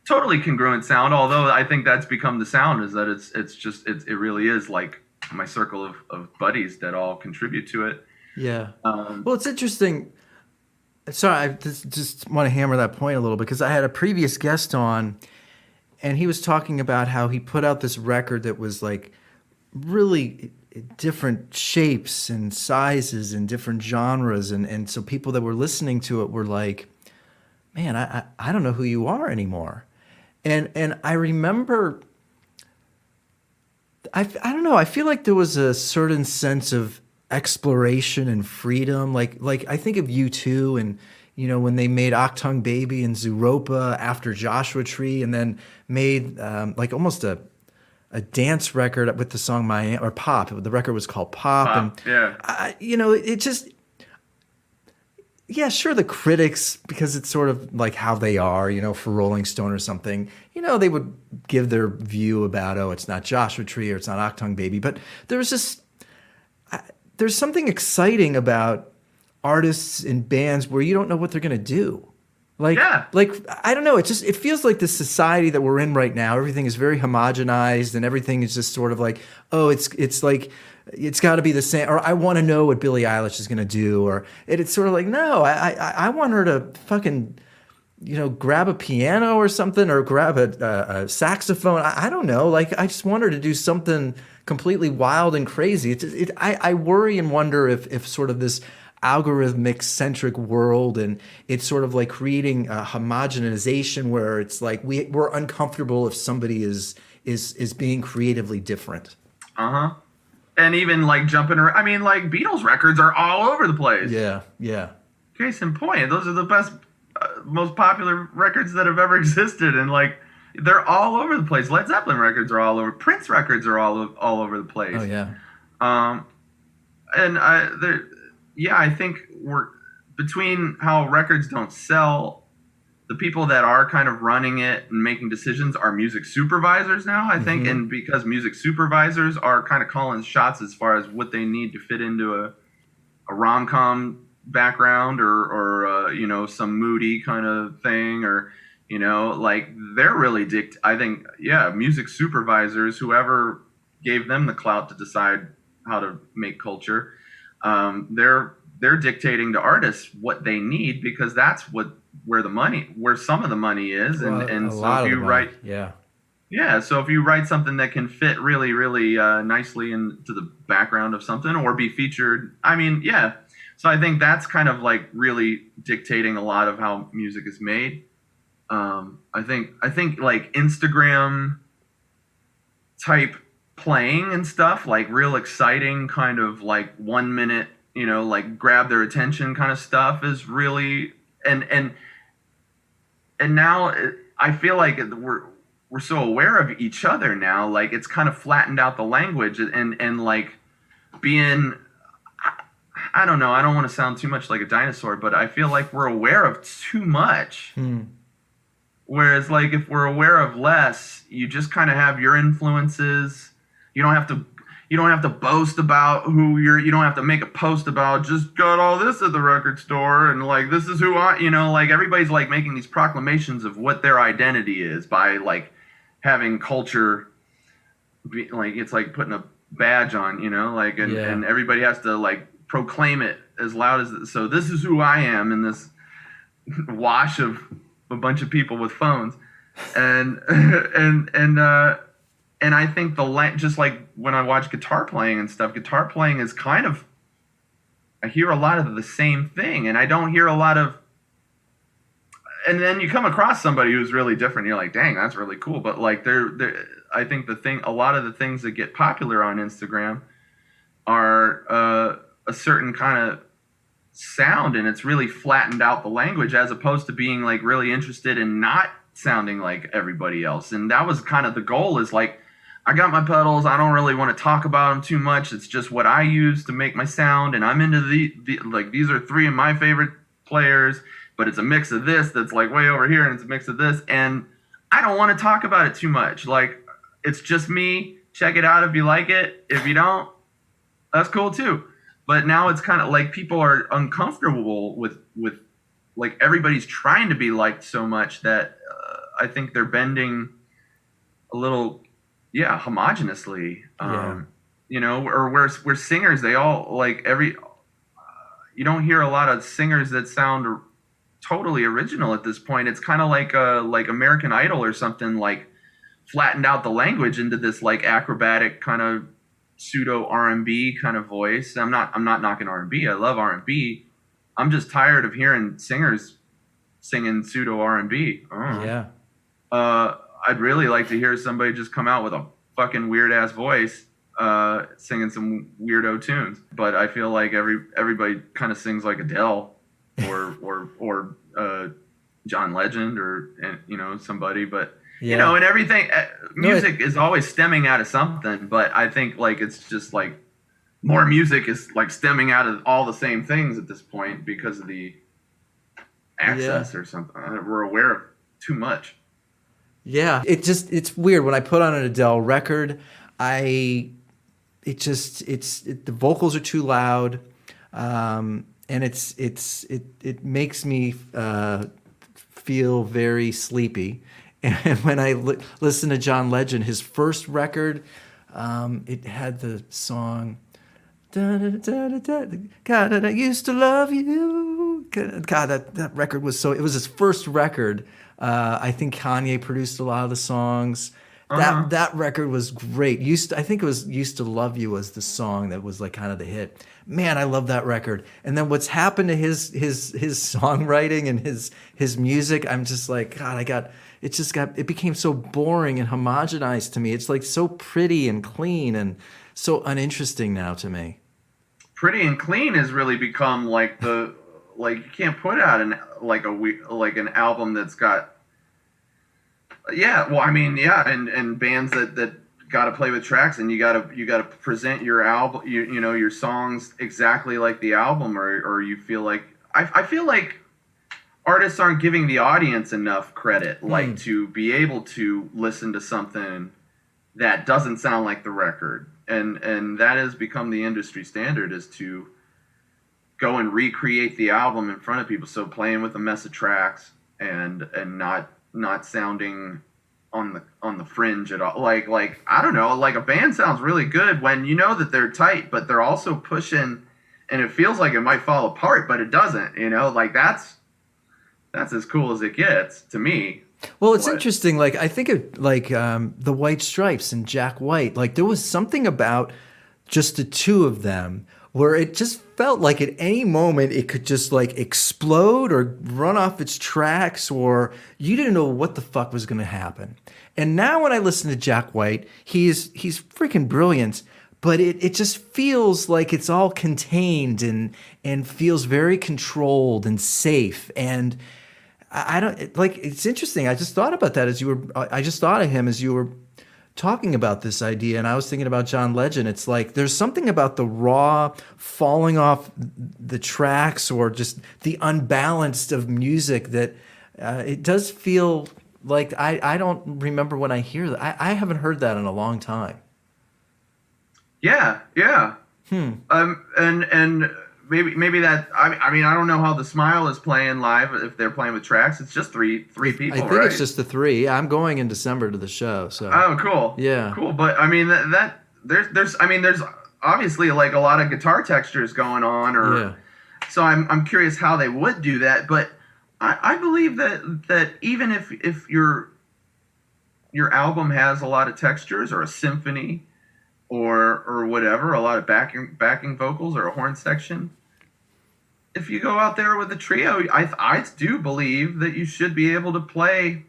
totally congruent sound. Although I think that's become the sound, is that it really is like my circle of buddies that all contribute to it. Yeah. Well, it's interesting. Sorry, I just want to hammer that point a little bit, because I had a previous guest on, and he was talking about how he put out this record that was like really different shapes and sizes and different genres, and so people that were listening to it were like, man, I don't know who you are anymore. And I remember, I don't know, I feel like there was a certain sense of exploration and freedom. Like I think of U2 and, when they made Octung Baby and Zooropa after Joshua Tree, and then made like almost a dance record with the song or Pop. The record was called Pop. And Yeah. It just, yeah, sure, the critics, because it's sort of like how they are, for Rolling Stone or something, they would give their view about, oh, it's not Joshua Tree or it's not Octung Baby. But there's something exciting about artists and bands where you don't know what they're going to do. Like, Yeah. like, I don't know. It feels like the society that we're in right now, everything is very homogenized, and everything is just sort of like, oh, it's like, it's got to be the same, or I want to know what Billie Eilish is going to do, or it's sort of like, no, I want her to fucking, grab a piano or something, or grab a saxophone. I don't know. Like, I just want her to do something completely wild and crazy. I worry and wonder if sort of this algorithmic centric world, and it's sort of like creating a homogenization where it's like we're uncomfortable if somebody is being creatively different. And even like jumping around. I mean, like, Beatles records are all over the place. Yeah. Case in point, those are the best, most popular records that have ever existed, and like, they're all over the place. Led Zeppelin records are all over. Prince records are all over the place. Oh yeah. And I think we're between how records don't sell the people that are kind of running it and making decisions are music supervisors now, I think. And because music supervisors are kind of calling shots as far as what they need to fit into a rom-com background or you know, some moody kind of thing, or you know, like they're really I think, yeah, music supervisors, whoever gave them the clout to decide how to make culture, they're dictating to artists what they need, because that's where some of the money is. Well, And a so lot if of the you money. write, Yeah. yeah, so if you write something that can fit really, really nicely into the background of something or be featured, I mean, yeah. So I think that's kind of like really dictating a lot of how music is made. I think like Instagram type playing and stuff, like real exciting kind of like 1 minute, you know, like grab their attention kind of stuff is really, and now I feel like we're so aware of each other now, like it's kind of flattened out the language, and like being, I don't know, I don't want to sound too much like a dinosaur, but I feel like we're aware of too much. Whereas like if we're aware of less, you just kind of have your influences. You don't have to boast about you don't have to make a post about just got all this at the record store and like this is who I, you know, like everybody's like making these proclamations of what their identity is by like having culture like it's like putting a badge on, you know, like and everybody has to like proclaim it as loud as, so this is who I am in this wash of a bunch of people with phones. And and I think just like when I watch guitar playing and stuff, guitar playing is kind of, I hear a lot of the same thing, and I don't hear a lot of, and then you come across somebody who's really different, you're like, dang, that's really cool. But like I think a lot of the things that get popular on Instagram are a certain kind of sound, and it's really flattened out the language as opposed to being like really interested in not sounding like everybody else. And that was kind of the goal, is like, I got my pedals, I don't really want to talk about them too much, it's just what I use to make my sound, and I'm into like these are three of my favorite players, but it's a mix of this that's like way over here, and it's a mix of this, and I don't want to talk about it too much. Like, it's just me. Check it out if you like it. If you don't, that's cool too. But now it's kind of like people are uncomfortable with like everybody's trying to be liked so much that I think they're bending a little, homogeneously. You know, or where singers, they all like you don't hear a lot of singers that sound totally original at this point. It's kind of like American Idol or something, like flattened out the language into this like acrobatic kind of pseudo R&B kind of voice. I'm not knocking R&B. I love R&B. I'm just tired of hearing singers singing pseudo R&B. I'd really like to hear somebody just come out with a fucking weird ass voice singing some weirdo tunes. But I feel like everybody kind of sings like Adele or John Legend or you know, somebody. But you know, and everything, music is always stemming out of something. But I think like it's just like more music is like stemming out of all the same things at this point because of the access or something. We're aware of too much. Yeah, it's weird when I put on an Adele record. The vocals are too loud, and it makes me feel very sleepy. And when I listen to John Legend, his first record, it had the song, da, da, da, da, da, God, I used to love you. God, that record was it was his first record. I think Kanye produced a lot of the songs. That record was great. I think it was "Used to Love You" was the song that was like kind of the hit. Man, I love that record. And then what's happened to his songwriting and his music? I'm just like, God, it became so boring and homogenized to me. It's like so pretty and clean and so uninteresting now to me. Pretty and clean has really become like you can't put out an album that's got, and bands that got to play with tracks, and you got to present your album, you know, your songs exactly like the album, or you feel like I feel like artists aren't giving the audience enough credit, like to be able to listen to something that doesn't sound like the record, and that has become the industry standard, is to go and recreate the album in front of people. So playing with a mess of tracks and not sounding on the fringe at all. Like I don't know, like a band sounds really good when you know that they're tight, but they're also pushing, and it feels like it might fall apart, but it doesn't. You know, like that's as cool as it gets to me. Well, it's interesting. Like I think of like the White Stripes and Jack White. Like there was something about just the two of them where it just felt like at any moment it could just like explode or run off its tracks, or you didn't know what the fuck was going to happen. And now when I listen to Jack White, he's freaking brilliant, but it just feels like it's all contained and feels very controlled and safe. And I don't like, it's interesting. I just thought about that I just thought of him as you were talking about this idea, and I was thinking about John Legend. It's like there's something about the raw falling off the tracks or just the unbalanced of music that it does feel like I don't remember when I hear that. I haven't heard that in a long time. Yeah. And maybe that. I mean, I don't know how the Smile is playing live. If they're playing with tracks, it's just three people. I think right? it's just the three. I'm going in December to the show. So. Oh, cool. Yeah. Cool. But I mean that there's obviously like a lot of guitar textures going on, or Yeah. so I'm curious how they would do that. But I believe that even if your album has a lot of textures or a symphony or whatever, a lot of backing vocals or a horn section, if you go out there with a trio, I do believe that you should be able to play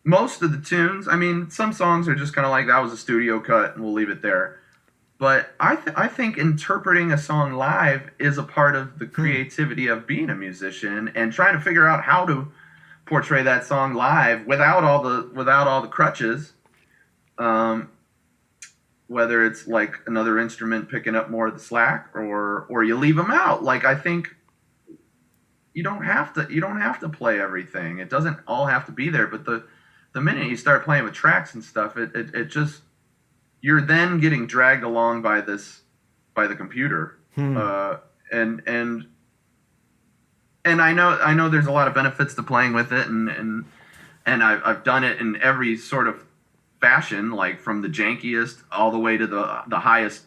most of the tunes. I mean, some songs are just kind of like, that was a studio cut and we'll leave it there. But I think interpreting a song live is a part of the creativity of being a musician and trying to figure out how to portray that song live without all the crutches. Whether it's like another instrument picking up more of the slack, or you leave them out. Like I think you don't have to play everything. It doesn't all have to be there. But the minute you start playing with tracks and stuff, it just, you're then getting dragged along by the computer. And I know there's a lot of benefits to playing with it, and I've done it in every sort of fashion, like from the jankiest all the way to the highest,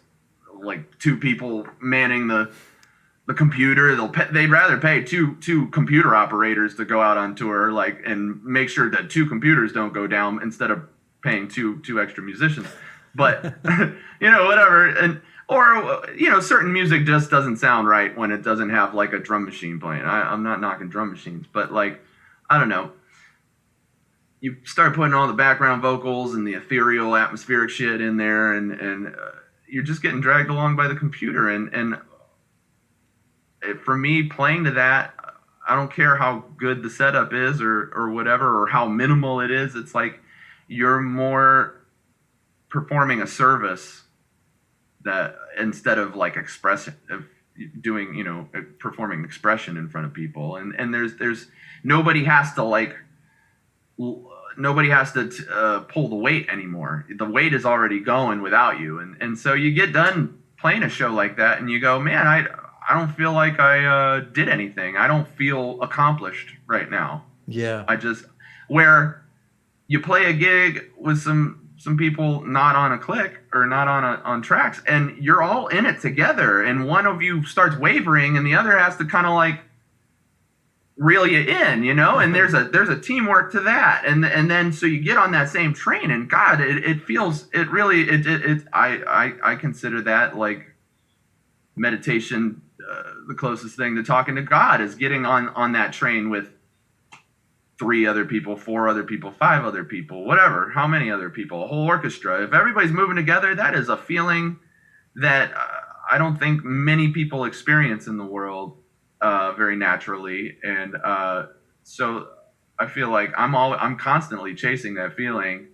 like two people manning the computer. They'd rather pay two computer operators to go out on tour, like, and make sure that two computers don't go down instead of paying two extra musicians. But whatever. And or certain music just doesn't sound right when it doesn't have like a drum machine playing. I'm not knocking drum machines, but like, I don't know, you start putting all the background vocals and the ethereal atmospheric shit in there, and you're just getting dragged along by the computer. And for me, playing to that, I don't care how good the setup is or whatever, or how minimal it is. It's like you're more performing a service that instead of like performing expression in front of people. And there's nobody has to pull the weight anymore. The weight is already going without you. And so you get done playing a show like that and you go, man, I don't feel like I did anything. I don't feel accomplished right now. Yeah. Where you play a gig with some people not on a click or not on tracks, and you're all in it together, and one of you starts wavering and the other has to kind of like reel you in, and there's a teamwork to that, and then so you get on that same train, and God, I consider that like meditation. The closest thing to talking to God is getting on that train with 3 other people, 4 other people, 5 other people, whatever, how many other people, a whole orchestra. If everybody's moving together, that is a feeling that I don't think many people experience in the world very naturally. And so I feel like I'm constantly chasing that feeling,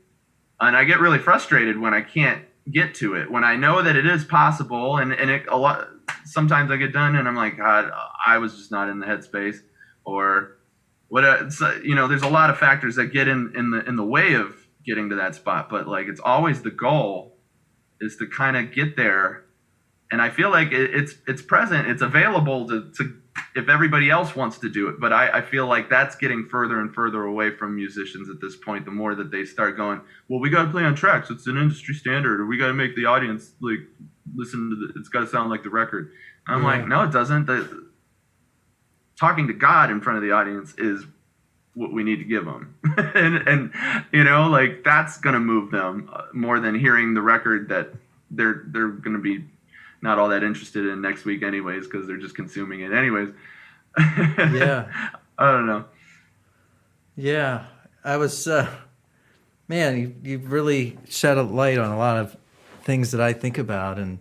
and I get really frustrated when I can't get to it, when I know that it is possible, and sometimes I get done and I'm like, God, I was just not in the headspace, or there's a lot of factors that get in the way of getting to that spot, but like it's always the goal is to kind of get there. And I feel like it's present, it's available to if everybody else wants to do it. But I feel like that's getting further and further away from musicians at this point. The more that they start going, well, we got to play on tracks, it's an industry standard, or we got to make the audience like listen to it's got to sound like the record. And I'm like, no, it doesn't. Talking to God in front of the audience is what we need to give them. and like that's going to move them more than hearing the record that they're going to be not all that interested in next week anyways, because they're just consuming it anyways. Yeah. I don't know. Yeah. I was, man, you've really shed a light on a lot of things that I think about. And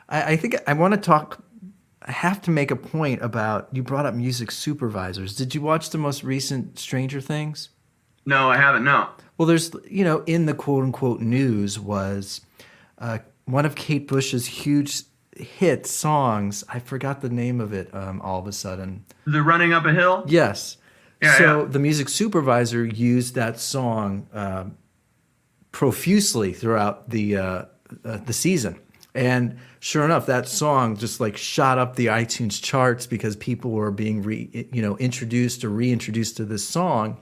I think I want to talk, I have to make a point about, you brought up music supervisors. Did you watch the most recent Stranger Things? No, I haven't. No. Well, there's, in the quote unquote news was one of Kate Bush's huge hit songs. I forgot the name of it all of a sudden. Is it Running Up a Hill? Yes. Yeah, so yeah. the music supervisor used that song profusely throughout the season. And sure enough, that song just like shot up the iTunes charts because people were being introduced or reintroduced to this song.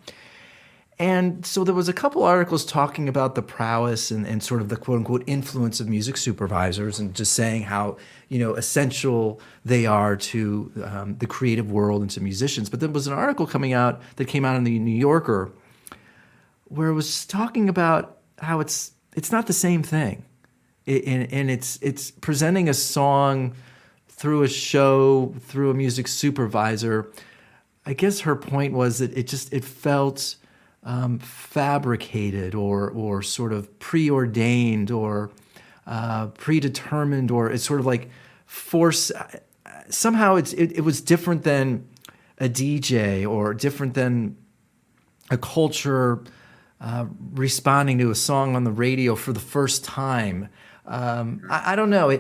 And so there was a couple articles talking about the prowess and sort of the quote unquote influence of music supervisors, and just saying how, essential they are to the creative world and to musicians. But there was an article that came out in the New Yorker where it was talking about how it's not the same thing. And it's presenting a song through a show, through a music supervisor. I guess her point was that it felt fabricated or sort of preordained or predetermined, or it's sort of like force. Somehow it was different than a DJ or different than a culture responding to a song on the radio for the first time. I don't know.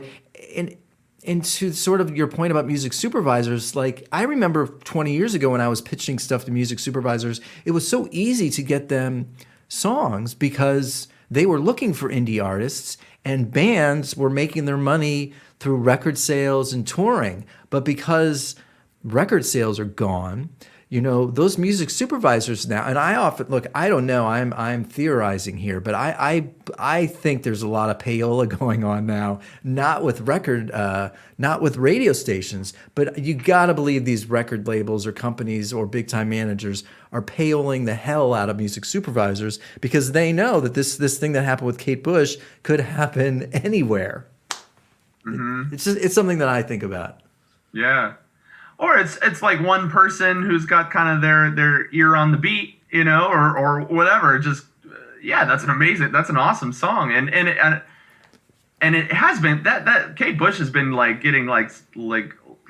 And to sort of your point about music supervisors, like I remember 20 years ago when I was pitching stuff to music supervisors, it was so easy to get them songs because they were looking for indie artists and bands were making their money through record sales and touring. But because record sales are gone, those music supervisors now, and I often look, I don't know, I'm theorizing here, but I think there's a lot of payola going on now, not with radio stations, but you gotta believe these record labels or companies or big time managers are payoling the hell out of music supervisors because they know that this thing that happened with Kate Bush could happen anywhere. Mm-hmm. It's something that I think about. Yeah. Or it's like one person who's got kind of their ear on the beat, or whatever. Just that's an awesome song, and it has been that Kate Bush has been like getting like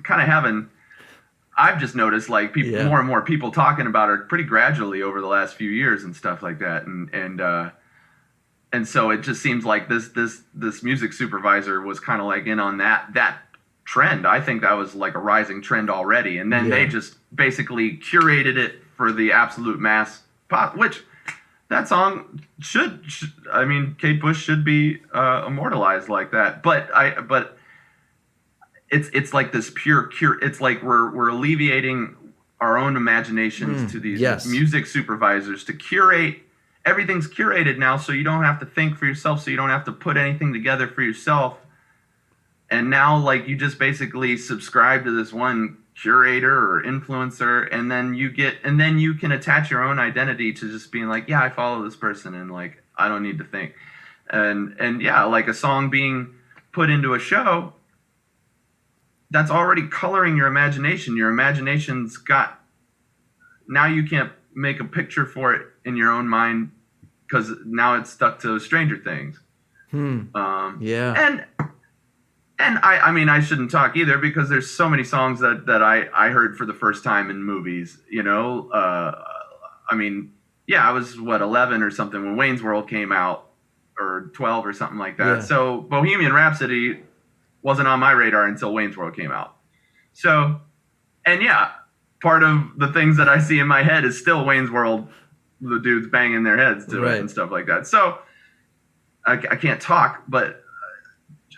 kind of having. I've just noticed like people more and more people talking about her pretty gradually over the last few years and stuff like that, and so it just seems like this music supervisor was kind of like in on that trend. I think that was like a rising trend already, and then they just basically curated it for the absolute mass pop, which that song should I mean Kate Bush should be immortalized like that, but it's like this pure it's like we're alleviating our own imaginations to these music supervisors to curate. Everything's curated now, so you don't have to think for yourself, so you don't have to put anything together for yourself. And now, like, you just basically subscribe to this one curator or influencer, and then you can attach your own identity to just being like, yeah, I follow this person, and like, I don't need to think. And yeah, like a song being put into a show, that's already coloring your imagination. Your imagination's got, now you can't make a picture for it in your own mind because now it's stuck to Stranger Things. And I mean, I shouldn't talk either because there's so many songs that I heard for the first time in movies, I mean, I was 11 or something when Wayne's World came out, or 12 or something like that. Yeah. So Bohemian Rhapsody wasn't on my radar until Wayne's World came out. So, and part of the things that I see in my head is still Wayne's World, the dudes banging their heads to it and stuff like that. So I can't talk, but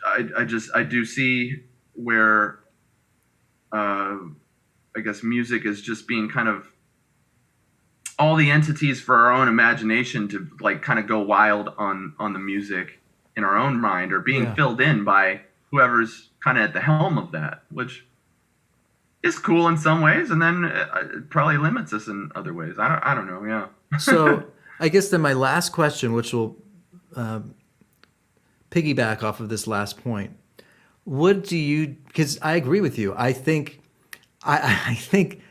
I do see where I guess music is just being kind of all the entities for our own imagination to like kind of go wild on the music in our own mind, or being filled in by whoever's kind of at the helm of that, which is cool in some ways, and then it probably limits us in other ways. I don't know. Yeah. So I guess then my last question, which will piggyback off of this last point, what do you? Because I agree with you. I think I think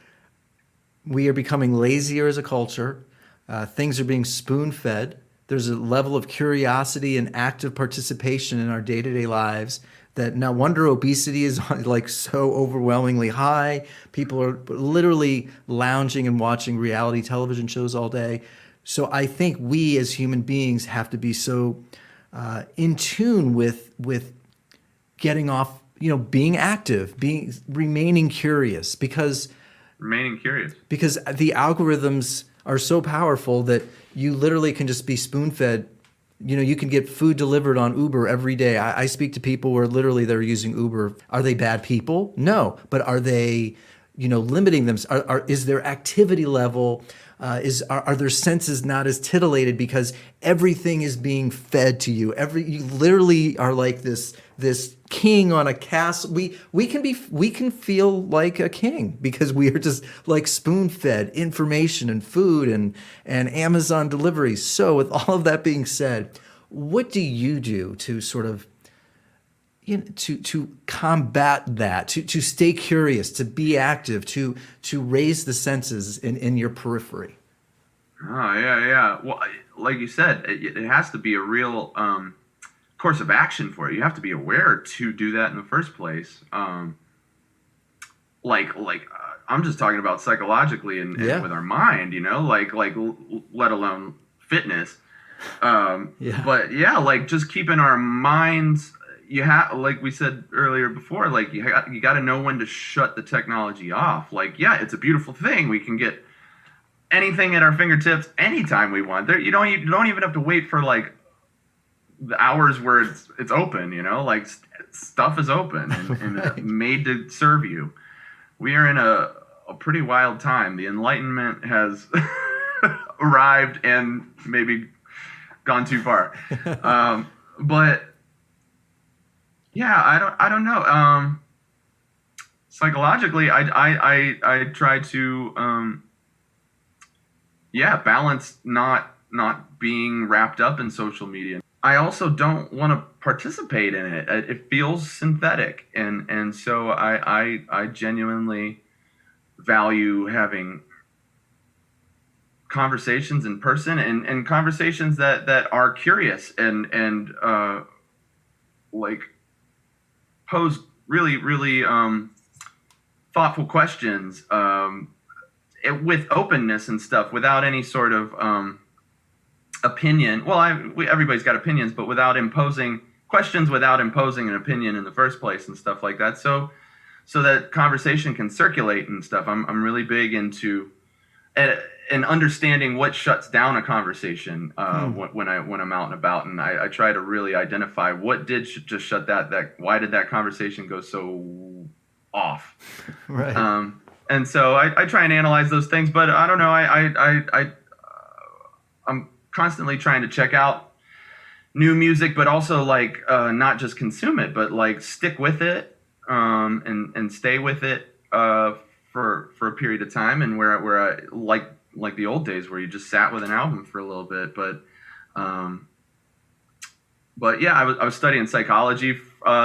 we are becoming lazier as a culture. Things are being spoon fed. There's a level of curiosity and active participation in our day-to-day lives that no wonder obesity is like so overwhelmingly high. People are literally lounging and watching reality television shows all day. So I think we as human beings have to be so in tune with getting off, being active, remaining curious, because the algorithms are so powerful that you literally can just be spoon-fed. You can get food delivered on Uber every day. I speak to people where literally they're using Uber. Are they bad people? No. But are they, limiting them? Is their activity level, are their senses not as titillated because everything is being fed to you? You literally are like this king on a castle. We can feel like a king because we are just like spoon-fed information and food and Amazon deliveries. So with all of that being said, what do you do to sort of to combat that, to stay curious, to be active, to raise the senses in your periphery? Oh, yeah. Well, like you said, it has to be a real course of action for it. You have to be aware to do that in the first place. I'm just talking about psychologically and with our mind, let alone fitness. But yeah, like just keeping our minds. You have, like we said earlier before, like you got to know when to shut the technology off. Like, yeah, it's a beautiful thing. We can get anything at our fingertips anytime we want. You don't even have to wait for like the hours where it's open. Like stuff is open and Right. made to serve you. We are in a pretty wild time. The Enlightenment has arrived and maybe gone too far. But yeah, I don't know. Psychologically, I try to balance not being wrapped up in social media. I also don't want to participate in it. It feels synthetic, and so I genuinely value having conversations in person and conversations that are curious and like pose really thoughtful questions with openness and stuff, without any sort of opinion. Well, everybody's got opinions, but without imposing an opinion in the first place and stuff like that. So that conversation can circulate and stuff. I'm really big into and understanding what shuts down a conversation when I'm out and about, and I try to really identify what did just shut that why did that conversation go so off, Right. And so I try and analyze those things, but I don't know, I'm constantly trying to check out new music, but also like not just consume it, but like stick with it and stay with it for a period of time, and where I like the old days where you just sat with an album for a little bit. But yeah, I was studying psychology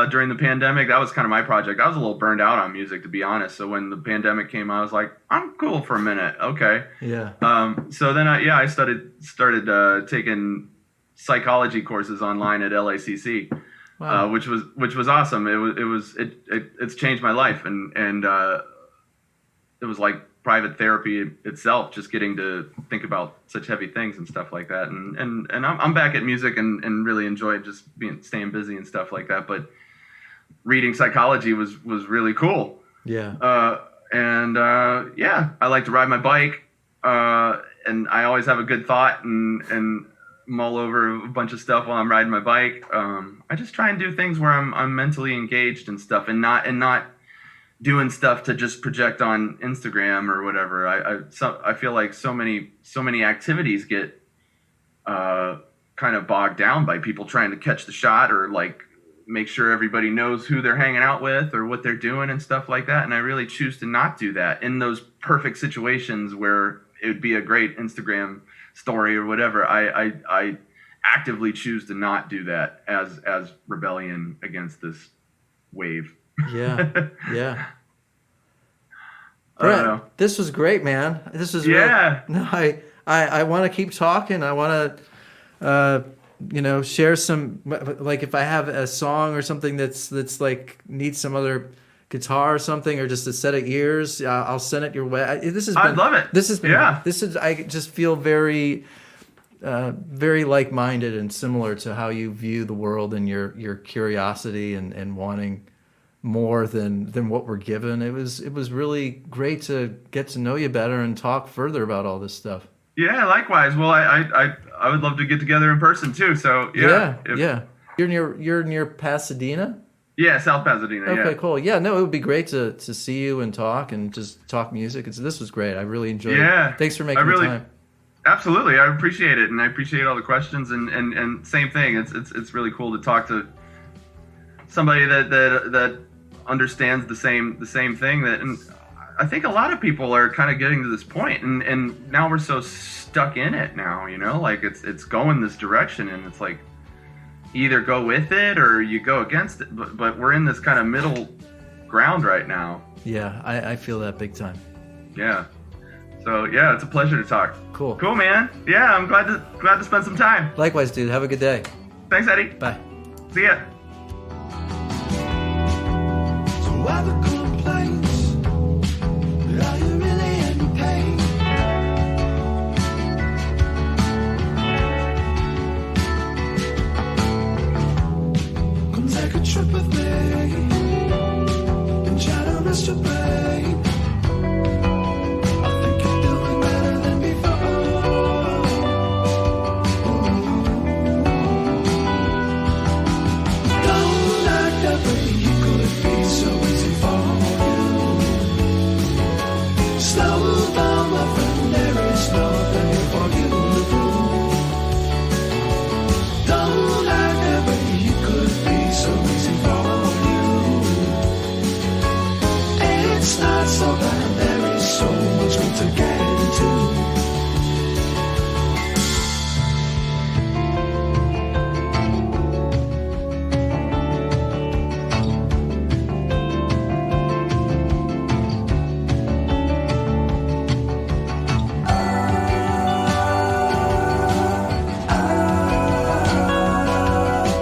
during the pandemic. That was kind of my project. I was a little burned out on music, to be honest. So when the pandemic came, I was like, I'm cool for a minute. Okay. Yeah. So then I started taking psychology courses online at LACC. Wow. Which was awesome. It's changed my life, and it was like private therapy itself, just getting to think about such heavy things and stuff like that. And I'm back at music and really enjoy just staying busy and stuff like that. But reading psychology was really cool. Yeah. And yeah, I like to ride my bike, and I always have a good thought and mull over a bunch of stuff while I'm riding my bike. I just try and do things where I'm mentally engaged and stuff, and not doing stuff to just project on Instagram or whatever. I feel like so many activities get kind of bogged down by people trying to catch the shot, or like make sure everybody knows who they're hanging out with or what they're doing and stuff like that. And I really choose to not do that in those perfect situations where it would be a great Instagram story or whatever. I actively choose to not do that as rebellion against this wave. Yeah. Yeah. I don't know. Brett, this was great, man. This was Yeah. Real, no, I want to keep talking. I want to, share some, like if I have a song or something that's like needs some other guitar or something, or just a set of ears, I'll send it your way. I'd love it. This has been, yeah. I just feel very, very like-minded and similar to how you view the world, and your curiosity and wanting more than what we're given. It was really great to get to know you better and talk further about all this stuff. Yeah, likewise. Well, I would love to get together in person too. So yeah. Yeah. You're near Pasadena? Yeah, South Pasadena. Okay, yeah. cool. Yeah, no, it would be great to see you and talk and just talk music. This was great. I really enjoyed it. Thanks for making the time. Absolutely, I appreciate it, and I appreciate all the questions. And same thing. It's really cool to talk to somebody that understands the same thing. And I think a lot of people are kind of getting to this point, and now we're so stuck in it now. Like it's going this direction, and it's like either go with it or you go against it. But we're in this kind of middle ground right now. Yeah, I feel that big time. Yeah. So yeah, it's a pleasure to talk. Cool, man. Yeah, I'm glad to spend some time. Likewise, dude. Have a good day. Thanks, Eddie. Bye. See ya. So I have a complaint. Are you really in pain? Come take a trip with me and try to rest your brain. I think you're doing better than before. Don't act that way, you could be so easy for you. Slow down, my friend, there is nothing for you to do. Don't act that way, you could be so easy for you. It's not so bad, there is so much more to get into.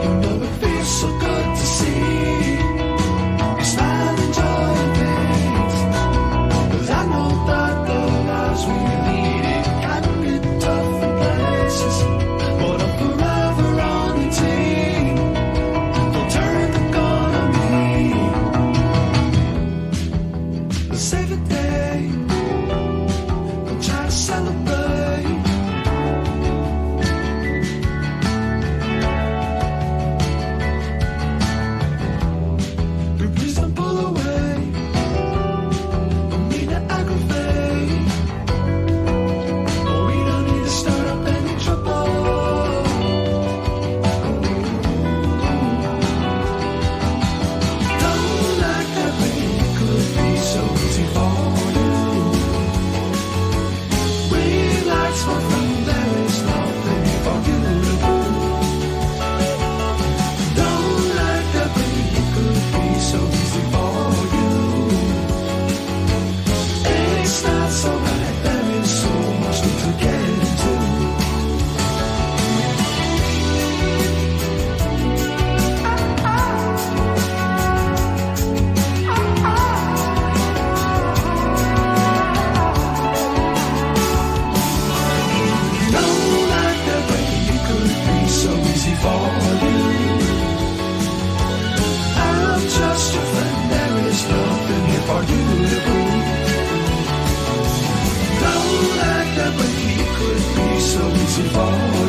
You know it feels so good to see you smile, enjoying things. she falls.